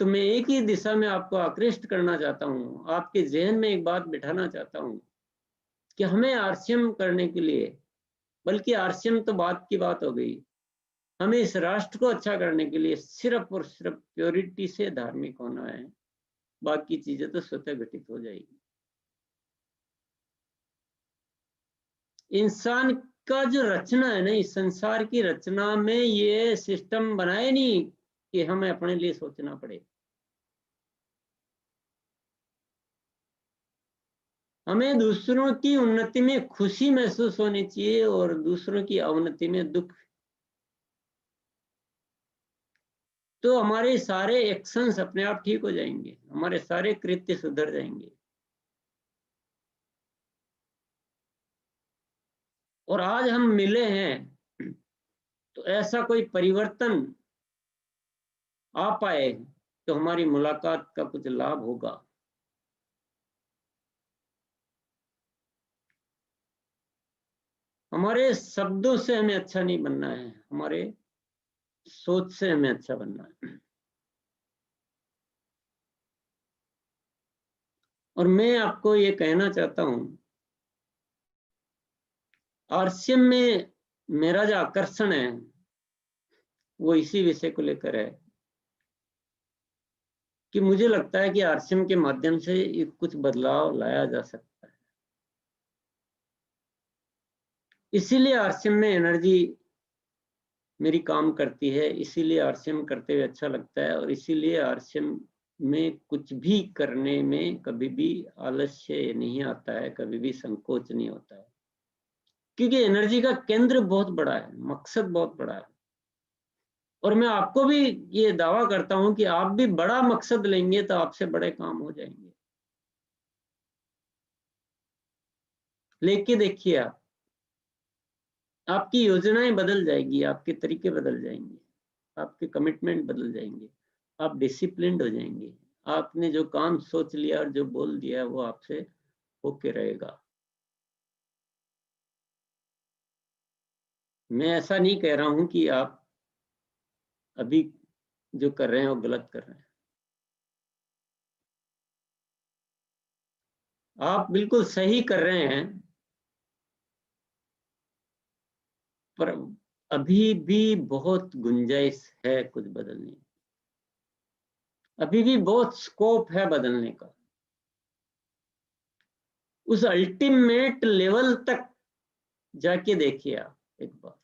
तो मैं एक ही दिशा में आपको आकृष्ट करना चाहता हूँ, आपके जहन में एक बात बिठाना चाहता हूँ कि हमें आरसीएम करने के लिए, बल्कि आरसीएम तो बात की बात हो गई, हमें इस राष्ट्र को अच्छा करने के लिए सिर्फ और सिर्फ प्योरिटी से धार्मिक होना है। बाकी चीजें तो स्वतः घटित हो जाएगी। इंसान का जो रचना है ना, इस संसार की रचना में ये सिस्टम बनाए नहीं कि हमें अपने लिए सोचना पड़े। हमें दूसरों की उन्नति में खुशी महसूस होनी चाहिए और दूसरों की अवनति में दुख। तो हमारे सारे एक्शंस अपने आप ठीक हो जाएंगे, हमारे सारे कृत्य सुधर जाएंगे। और आज हम मिले हैं तो ऐसा कोई परिवर्तन आ पाए तो हमारी मुलाकात का कुछ लाभ होगा। हमारे शब्दों से हमें अच्छा नहीं बनना है, हमारे सोच से हमें अच्छा बनना है। और मैं आपको ये कहना चाहता हूं, आरसीएम में मेरा जो आकर्षण है वो इसी विषय को लेकर है कि मुझे लगता है कि आरसीएम के माध्यम से कुछ बदलाव लाया जा सकता है। इसीलिए आरसीएम में एनर्जी मेरी काम करती है, इसीलिए आरसीएम करते हुए अच्छा लगता है, और इसीलिए आरसीएम में कुछ भी करने में कभी भी आलस्य नहीं आता है, कभी भी संकोच नहीं होता है, क्योंकि एनर्जी का केंद्र बहुत बड़ा है, मकसद बहुत बड़ा है। और मैं आपको भी ये दावा करता हूं कि आप भी बड़ा मकसद लेंगे तो आपसे बड़े काम हो जाएंगे। लेके देखिए, आप आपकी योजनाएं बदल जाएगी, आपके तरीके बदल जाएंगे, आपके कमिटमेंट बदल जाएंगे, आप डिसिप्लिन्ड हो जाएंगे। आपने जो काम सोच लिया और जो बोल दिया वो आपसे होके रहेगा। मैं ऐसा नहीं कह रहा हूं कि आप अभी जो कर रहे हैं वो गलत कर रहे हैं। आप बिल्कुल सही कर रहे हैं, पर अभी भी बहुत गुंजाइश है कुछ बदलने, अभी भी बहुत स्कोप है बदलने का। उस अल्टीमेट लेवल तक जाके देखिए आप एक बार।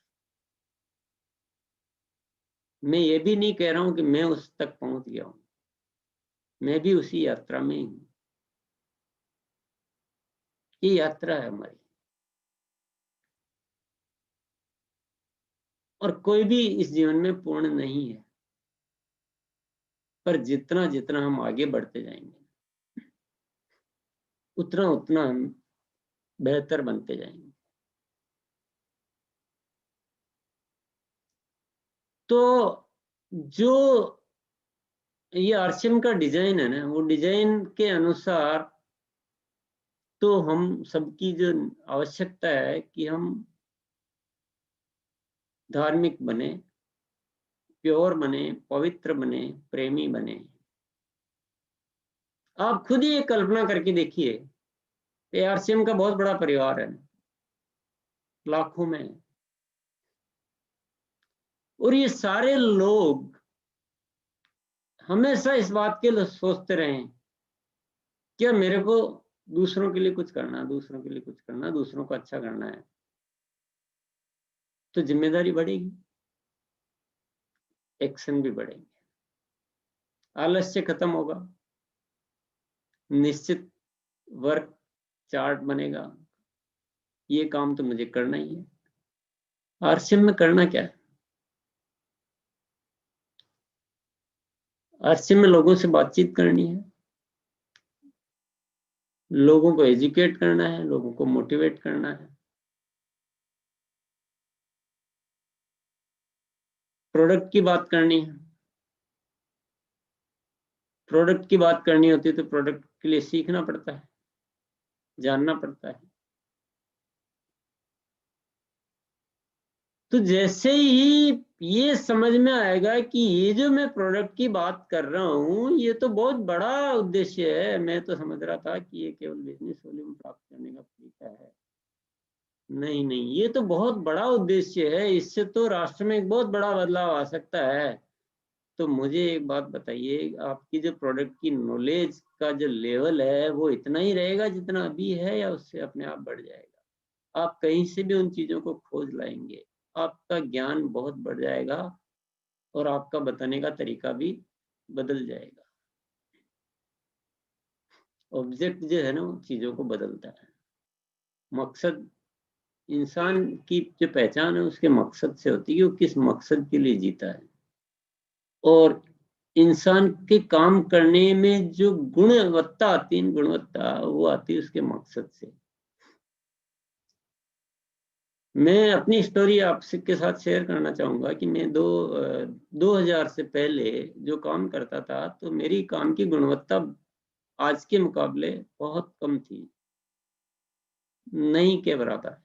मैं ये भी नहीं कह रहा हूं कि मैं उस तक पहुंच गया हूं, मैं भी उसी यात्रा में ही हूं। ये यात्रा है हमारी, और कोई भी इस जीवन में पूर्ण नहीं है। पर जितना जितना हम आगे बढ़ते जाएंगे उतना उतना हम बेहतर बनते जाएंगे। तो जो ये आरसीएम का डिजाइन है ना, वो डिजाइन के अनुसार तो हम सबकी जो आवश्यकता है कि हम धार्मिक बने, प्योर बने, पवित्र बने, प्रेमी बने। आप खुद ही एक कल्पना करके देखिए, आरसीएम का बहुत बड़ा परिवार है, लाखों में, और ये सारे लोग हमेशा इस बात के लिए सोचते रहे कि मेरे को दूसरों के लिए कुछ करना है, दूसरों के लिए कुछ करना है, दूसरों को अच्छा करना है, तो जिम्मेदारी बढ़ेगी, एक्शन भी बढ़ेंगे, आलस्य खत्म होगा, निश्चित वर्क चार्ट बनेगा, ये काम तो मुझे करना ही है। आरसीएम में करना क्या है? आरसीएम में लोगों से बातचीत करनी है, लोगों को एजुकेट करना है, लोगों को मोटिवेट करना है, प्रोडक्ट की बात करनी है। प्रोडक्ट की बात करनी होती है तो प्रोडक्ट के लिए सीखना पड़ता है, जानना पड़ता है। तो जैसे ही ये समझ में आएगा कि ये जो मैं प्रोडक्ट की बात कर रहा हूँ, ये तो बहुत बड़ा उद्देश्य है, मैं तो समझ रहा था कि ये केवल बिजनेस वॉल्यूम प्राप्त करने का तरीका है। नहीं नहीं, ये तो बहुत बड़ा उद्देश्य है, इससे तो राष्ट्र में एक बहुत बड़ा बदलाव आ सकता है। तो मुझे एक बात बताइए, आपकी जो प्रोडक्ट की नॉलेज का जो लेवल है वो इतना ही रहेगा जितना अभी है, या उससे अपने आप बढ़ जाएगा? आप कहीं से भी उन चीजों को खोज लाएंगे, आपका ज्ञान बहुत बढ़ जाएगा और आपका बताने का तरीका भी बदल जाएगा। ऑब्जेक्ट जो है ना, वो चीजों को बदलता है। मकसद, इंसान की जो पहचान है उसके मकसद से होती है कि वो किस मकसद के लिए जीता है, और इंसान के काम करने में जो गुणवत्ता आती है, गुणवत्ता वो आती है उसके मकसद से। मैं अपनी स्टोरी आपसे के साथ शेयर करना चाहूंगा कि मैं 2000 से पहले जो काम करता था, तो मेरी काम की गुणवत्ता आज के मुकाबले बहुत कम थी, नहीं के बराबर।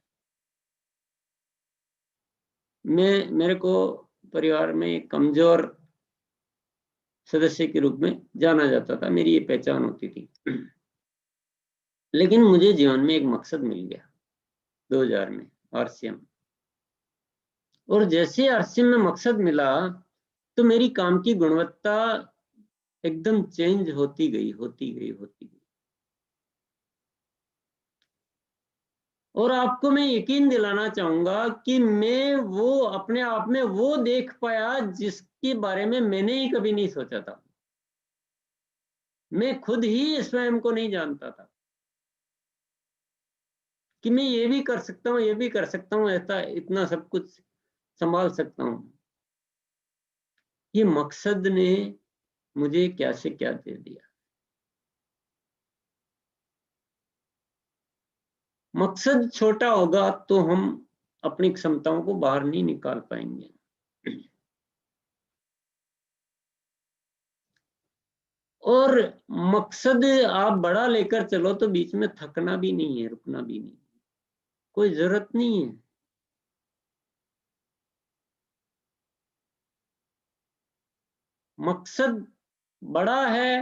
मेरे को परिवार में एक कमजोर सदस्य के रूप में जाना जाता था, मेरी ये पहचान होती थी। लेकिन मुझे जीवन में एक मकसद मिल गया 2000 में, आरसीएम। और जैसे आरसीएम में मकसद मिला, तो मेरी काम की गुणवत्ता एकदम चेंज होती गई, होती गई, होती गई। और आपको मैं यकीन दिलाना चाहूंगा कि मैं वो अपने आप में वो देख पाया जिसके बारे में मैंने ही कभी नहीं सोचा था। मैं खुद ही स्वयं को नहीं जानता था कि मैं ये भी कर सकता हूँ, ये भी कर सकता हूँ, ऐसा इतना सब कुछ संभाल सकता हूँ। ये मकसद ने मुझे क्या से क्या दे दिया। मकसद छोटा होगा तो हम अपनी क्षमताओं को बाहर नहीं निकाल पाएंगे। और मकसद आप बड़ा लेकर चलो तो बीच में थकना भी नहीं है, रुकना भी नहीं, कोई जरूरत नहीं है। मकसद बड़ा है,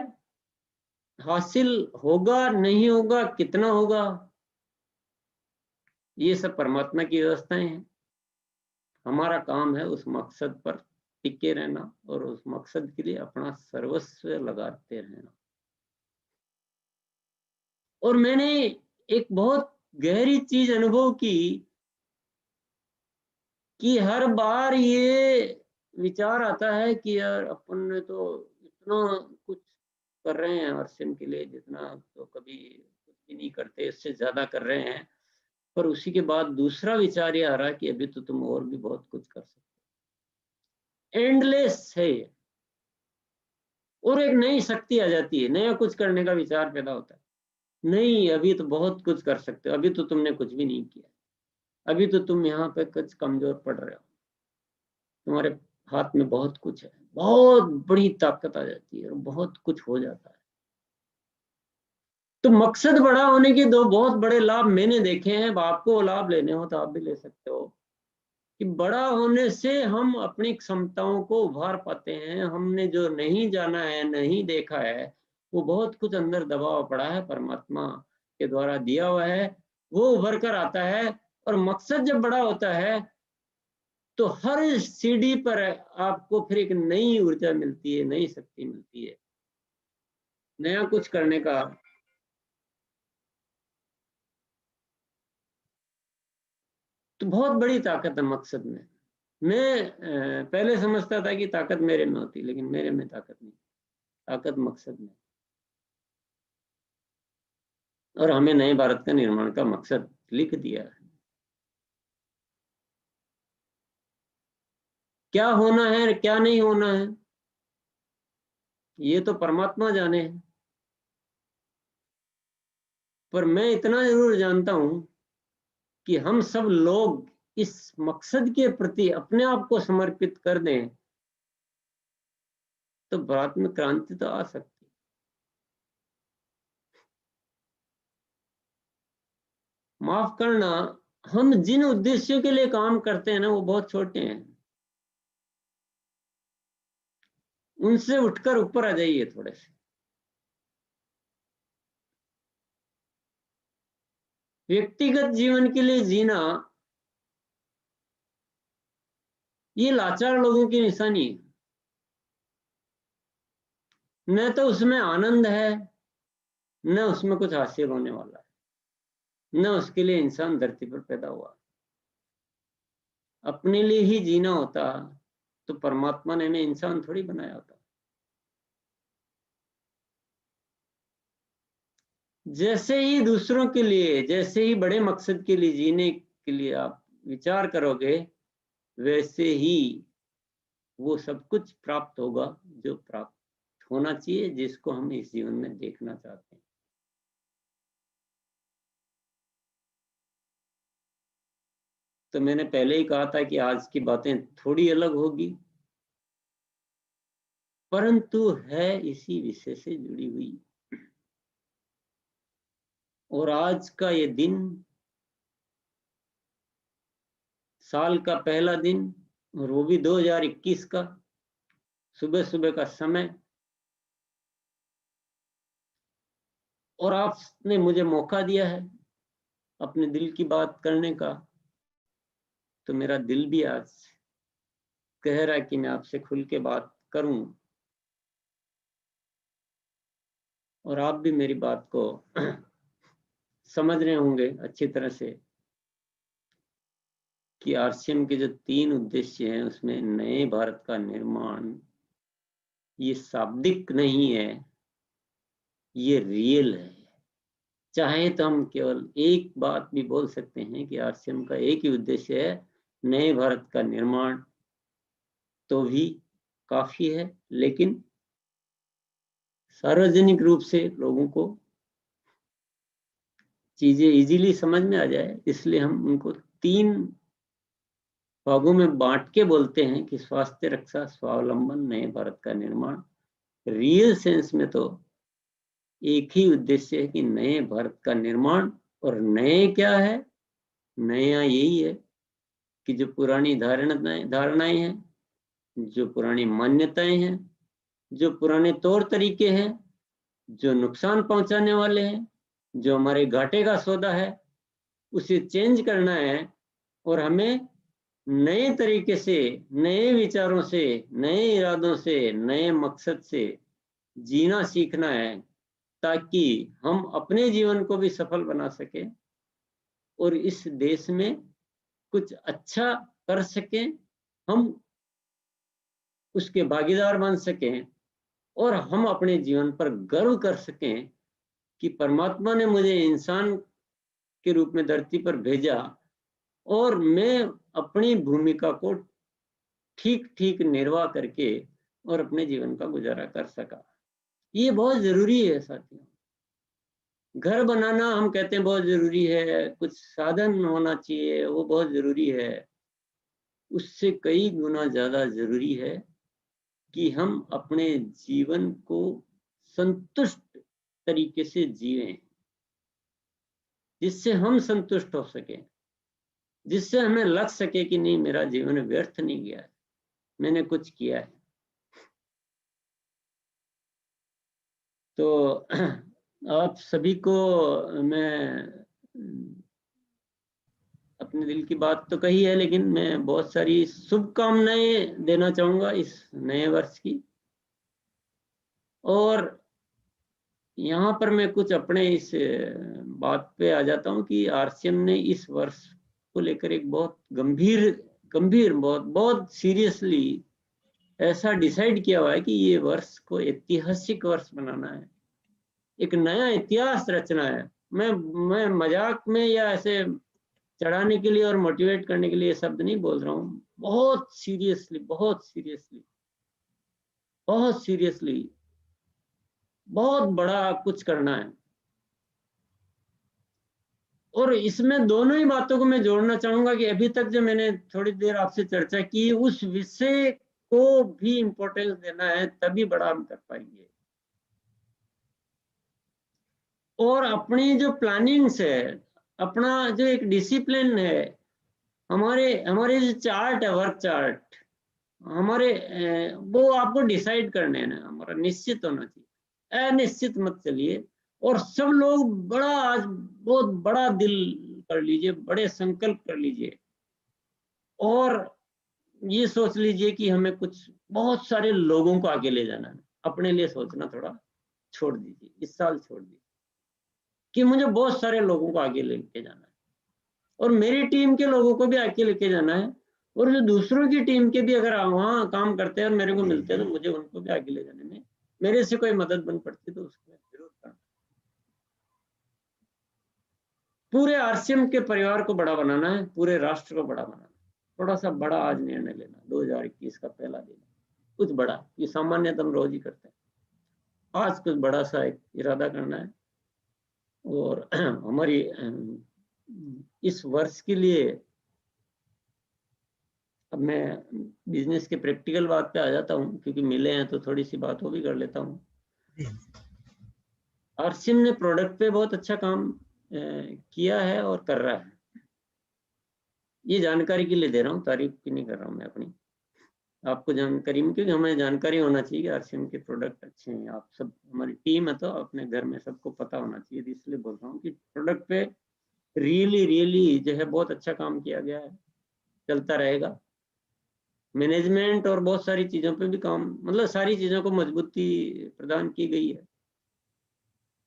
हासिल होगा नहीं होगा, कितना होगा, ये सब परमात्मा की व्यवस्थाएं हैं। हमारा काम है उस मकसद पर टिके रहना और उस मकसद के लिए अपना सर्वस्व लगाते रहना। और मैंने एक बहुत गहरी चीज अनुभव की कि हर बार ये विचार आता है कि यार अपन ने तो इतना कुछ कर रहे हैं आरसीएम के लिए, जितना तो कभी कुछ भी नहीं करते, इससे ज्यादा कर रहे हैं। पर उसी के बाद दूसरा विचार ये आ रहा है कि अभी तो तुम और भी बहुत कुछ कर सकते हो। एंडलेस है ये। और एक नई शक्ति आ जाती है, नया कुछ करने का विचार पैदा होता है। नहीं, अभी तो बहुत कुछ कर सकते हो, अभी तो तुमने कुछ भी नहीं किया, अभी तो तुम यहाँ पे कुछ कमजोर पड़ रहे हो, तुम्हारे हाथ में बहुत कुछ है, बहुत बड़ी ताकत आ जाती है और बहुत कुछ हो जाता है। तो मकसद बड़ा होने के दो बहुत बड़े लाभ मैंने देखे हैं, आपको वो लाभ लेने हो तो आप भी ले सकते हो। कि बड़ा होने से हम अपनी क्षमताओं को उभार पाते हैं, हमने जो नहीं जाना है, नहीं देखा है, वो बहुत कुछ अंदर दबाव पड़ा है, परमात्मा के द्वारा दिया हुआ है, वो उभर कर आता है। और मकसद जब बड़ा होता है तो हर सीढ़ी पर आपको फिर एक नई ऊर्जा मिलती है, नई शक्ति मिलती है, नया कुछ करने का। तो बहुत बड़ी ताकत है मकसद में। मैं पहले समझता था कि ताकत मेरे में होती, लेकिन मेरे में ताकत नहीं, ताकत मकसद में। और हमें नए भारत का निर्माण का मकसद लिख दिया है। क्या होना है क्या नहीं होना है ये तो परमात्मा जाने है। पर मैं इतना जरूर जानता हूं कि हम सब लोग इस मकसद के प्रति अपने आप को समर्पित कर दें तो भारत में क्रांति तो आ सकती है। माफ करना, हम जिन उद्देश्यों के लिए काम करते हैं ना, वो बहुत छोटे हैं। उनसे उठकर ऊपर आ जाइए थोड़े से। व्यक्तिगत जीवन के लिए जीना ये लाचार लोगों की निशानी है। न तो उसमें आनंद है, न उसमें कुछ हासिल होने वाला है, न उसके लिए इंसान धरती पर पैदा हुआ। अपने लिए ही जीना होता तो परमात्मा ने हमें इंसान थोड़ी बनाया होता। जैसे ही दूसरों के लिए, जैसे ही बड़े मकसद के लिए जीने के लिए आप विचार करोगे, वैसे ही वो सब कुछ प्राप्त होगा जो प्राप्त होना चाहिए, जिसको हम इस जीवन में देखना चाहते हैं। तो मैंने पहले ही कहा था कि आज की बातें थोड़ी अलग होगी, परंतु है इसी विषय से जुड़ी हुई। और आज का ये दिन, साल का पहला दिन, और वो भी 2021 का, सुबह सुबह का समय, और आपने मुझे मौका दिया है अपने दिल की बात करने का। तो मेरा दिल भी आज कह रहा है कि मैं आपसे खुल के बात करूं, और आप भी मेरी बात को समझ रहे होंगे अच्छी तरह से कि आरसीएम के जो 3 उद्देश्य हैं उसमें नए भारत का निर्माण, ये शाब्दिक नहीं है, ये रियल है। चाहे तो हम केवल एक बात भी बोल सकते हैं कि आरसीएम का एक ही उद्देश्य है, नए भारत का निर्माण, तो भी काफी है। लेकिन सार्वजनिक रूप से लोगों को चीजें इजीली समझ में आ जाए, इसलिए हम उनको 3 भागों में बांट के बोलते हैं कि स्वास्थ्य रक्षा, स्वावलंबन, नए भारत का निर्माण। रियल सेंस में तो एक ही उद्देश्य है कि नए भारत का निर्माण। और नए क्या है? नया यही है कि जो पुरानी धारणाएं हैं, जो पुरानी मान्यताएं हैं, जो पुराने तौर तरीके हैं, जो नुकसान पहुंचाने वाले हैं, जो हमारे घाटे का सौदा है, उसे चेंज करना है। और हमें नए तरीके से, नए विचारों से, नए इरादों से, नए मकसद से जीना सीखना है, ताकि हम अपने जीवन को भी सफल बना सके और इस देश में कुछ अच्छा कर सकें, हम उसके भागीदार बन सकें, और हम अपने जीवन पर गर्व कर सकें कि परमात्मा ने मुझे इंसान के रूप में धरती पर भेजा और मैं अपनी भूमिका को ठीक ठीक निर्वाह करके और अपने जीवन का गुजारा कर सका। ये बहुत जरूरी है साथियों। घर बनाना हम कहते हैं बहुत जरूरी है, कुछ साधन होना चाहिए, वो बहुत जरूरी है, उससे कई गुना ज़्यादा ज़रूरी है कि हम अपने जीवन को संतुष्ट तरीके से जिएँ, जिससे हम संतुष्ट हो सकें, जिससे हमें लग सके कि नहीं, मेरा जीवन व्यर्थ नहीं गया है, मैंने कुछ किया है। तो आप सभी को मैं अपने दिल की बात तो कही है, लेकिन मैं बहुत सारी शुभकामनाएं देना चाहूँगा इस नए वर्ष की। और यहाँ पर मैं कुछ अपने इस बात पे आ जाता हूँ कि आरसीएम ने इस वर्ष को लेकर एक बहुत गंभीर बहुत सीरियसली ऐसा डिसाइड किया हुआ है कि ये वर्ष को ऐतिहासिक वर्ष बनाना है, एक नया इतिहास रचना है। मैं मजाक में या ऐसे चढ़ाने के लिए और मोटिवेट करने के लिए शब्द नहीं बोल रहा हूँ, बहुत सीरियसली बहुत बड़ा कुछ करना है। और इसमें दोनों ही बातों को मैं जोड़ना चाहूंगा कि अभी तक जो मैंने थोड़ी देर आपसे चर्चा की, उस विषय को भी इम्पोर्टेंस देना है, तभी बड़ा हम कर पाएंगे। और अपनी जो प्लानिंग्स है, अपना जो एक डिसिप्लिन है, हमारे जो चार्ट है, वर्क चार्ट हमारे, वो आपको डिसाइड करने हैं ना, हमारा निश्चित होना चाहिए, अनिश्चित मत चलिए। और सब लोग आज बहुत बड़ा दिल कर लीजिए, बड़े संकल्प कर लीजिए और ये सोच लीजिए कि हमें कुछ बहुत सारे लोगों को आगे ले जाना है। अपने लिए सोचना थोड़ा छोड़ दीजिए, इस साल छोड़ दीजिए कि मुझे बहुत सारे लोगों को आगे लेके जाना है और मेरी टीम के लोगों को भी आगे लेके जाना है, और जो दूसरों की टीम के भी अगर वहाँ काम करते हैं और मेरे को मिलते हैं तो मुझे उनको भी आगे ले जाने में मेरे से कोई मदद बन पड़ती तो उसको जरूर करना। पूरे आरसीएम के परिवार को बड़ा बनाना है, पूरे राष्ट्र को बड़ा बनाना है। थोड़ा सा बड़ा आज निर्णय लेना, 2021 का पहला दिन, कुछ बड़ा, ये सामान्यतः हम रोज ही करते हैं, आज कुछ बड़ा सा एक इरादा करना है। और हमारी इस वर्ष के लिए, अब मैं बिजनेस के प्रैक्टिकल बात पे आ जाता हूँ क्योंकि मिले हैं तो थोड़ी सी बात वो भी कर लेता हूँ। आरसीएम ने प्रोडक्ट पे बहुत अच्छा काम किया है और कर रहा है। ये जानकारी के लिए दे रहा हूँ, तारीफ की नहीं कर रहा हूँ मैं अपनी, आपको जानकारी में, क्योंकि हमें जानकारी होना चाहिए कि आरसीएम के प्रोडक्ट अच्छे हैं। आप सब हमारी टीम है तो अपने घर में सबको पता होना चाहिए, इसलिए बोल रहा हूँ कि प्रोडक्ट पे रियली जो है बहुत अच्छा काम किया गया है, चलता रहेगा। मैनेजमेंट और बहुत सारी चीजों पे भी काम, मतलब सारी चीजों को मजबूती प्रदान की गई है।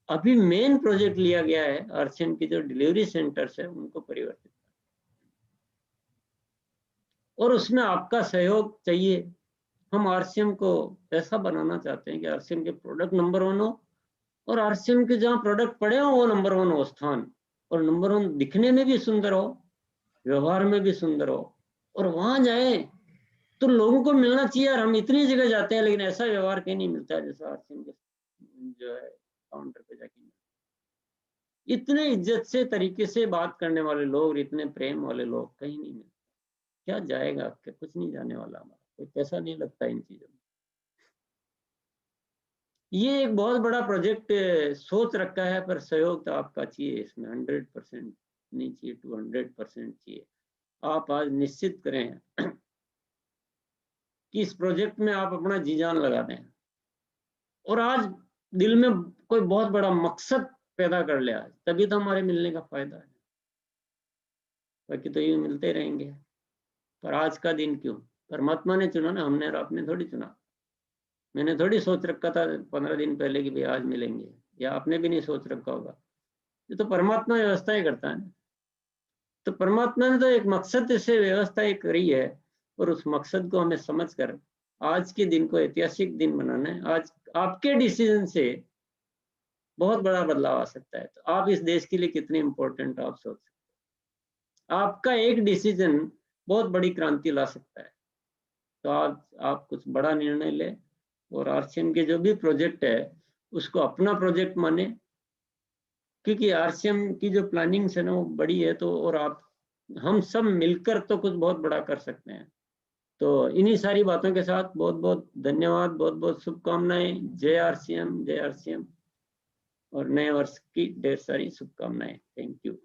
अभी मेन प्रोजेक्ट लिया गया है आरसीएम की जो डिलीवरी सेंटर्स है उनको परिवर्तित, और उसमें आपका सहयोग चाहिए। हम आरसीएम को ऐसा बनाना चाहते हैं कि आरसीएम के प्रोडक्ट नंबर 1 हो और आरसीएम के जहाँ प्रोडक्ट पड़े हो वो नंबर 1 हो स्थान, और नंबर 1 दिखने में भी सुंदर हो, व्यवहार में भी सुंदर हो, और वहां जाए तो लोगों को मिलना चाहिए। यार हम इतनी जगह जाते हैं लेकिन ऐसा व्यवहार कहीं नहीं मिलता है जैसा आरसीएम के जो है काउंटर पे जाके। इतने इज्जत से तरीके से बात करने वाले लोग, इतने प्रेम वाले लोग कहीं नहीं मिलते। क्या जाएगा, कुछ नहीं जाने वाला, हमारा कोई पैसा नहीं लगता इन चीजों में। ये एक बहुत बड़ा प्रोजेक्ट सोच रखा है, पर सहयोग तो आपका चाहिए इसमें, 100% नहीं चाहिए, 200% चाहिए। आप आज निश्चित करें कि इस प्रोजेक्ट में आप अपना जी जान लगा दें और आज दिल में कोई बहुत बड़ा मकसद पैदा कर ले आज, तभी तो हमारे मिलने का फायदा है। बाकी तो ये मिलते रहेंगे, पर आज का दिन क्यों? परमात्मा ने चुना ना, हमने और आपने थोड़ी चुना। मैंने थोड़ी सोच रखा था 15 दिन पहले कि भाई आज मिलेंगे, या आपने भी नहीं सोच रखा होगा। ये तो परमात्मा व्यवस्था ही करता है ना। तो परमात्मा ने तो एक मकसद से व्यवस्था ही करी है, और उस मकसद को हमें समझकर आज के दिन को ऐतिहासिक दिन बनाना है। आज आपके डिसीजन से बहुत बड़ा बदलाव आ सकता है। तो आप इस देश के लिए कितने इंपॉर्टेंट आप सोच सकते हैं। आपका एक डिसीजन बहुत बड़ी क्रांति ला सकता है। तो आज आप कुछ बड़ा निर्णय लें और आरसीएम के जो भी प्रोजेक्ट है उसको अपना प्रोजेक्ट माने, क्योंकि आरसीएम की जो प्लानिंग्स है ना वो बड़ी है। तो और आप हम सब मिलकर तो कुछ बहुत बड़ा कर सकते हैं। तो इन्हीं सारी बातों के साथ बहुत बहुत धन्यवाद, बहुत बहुत शुभकामनाएं। जय आरसीएम, जय आरसीएम, और नए वर्ष की ढेर सारी शुभकामनाएं। Thank you.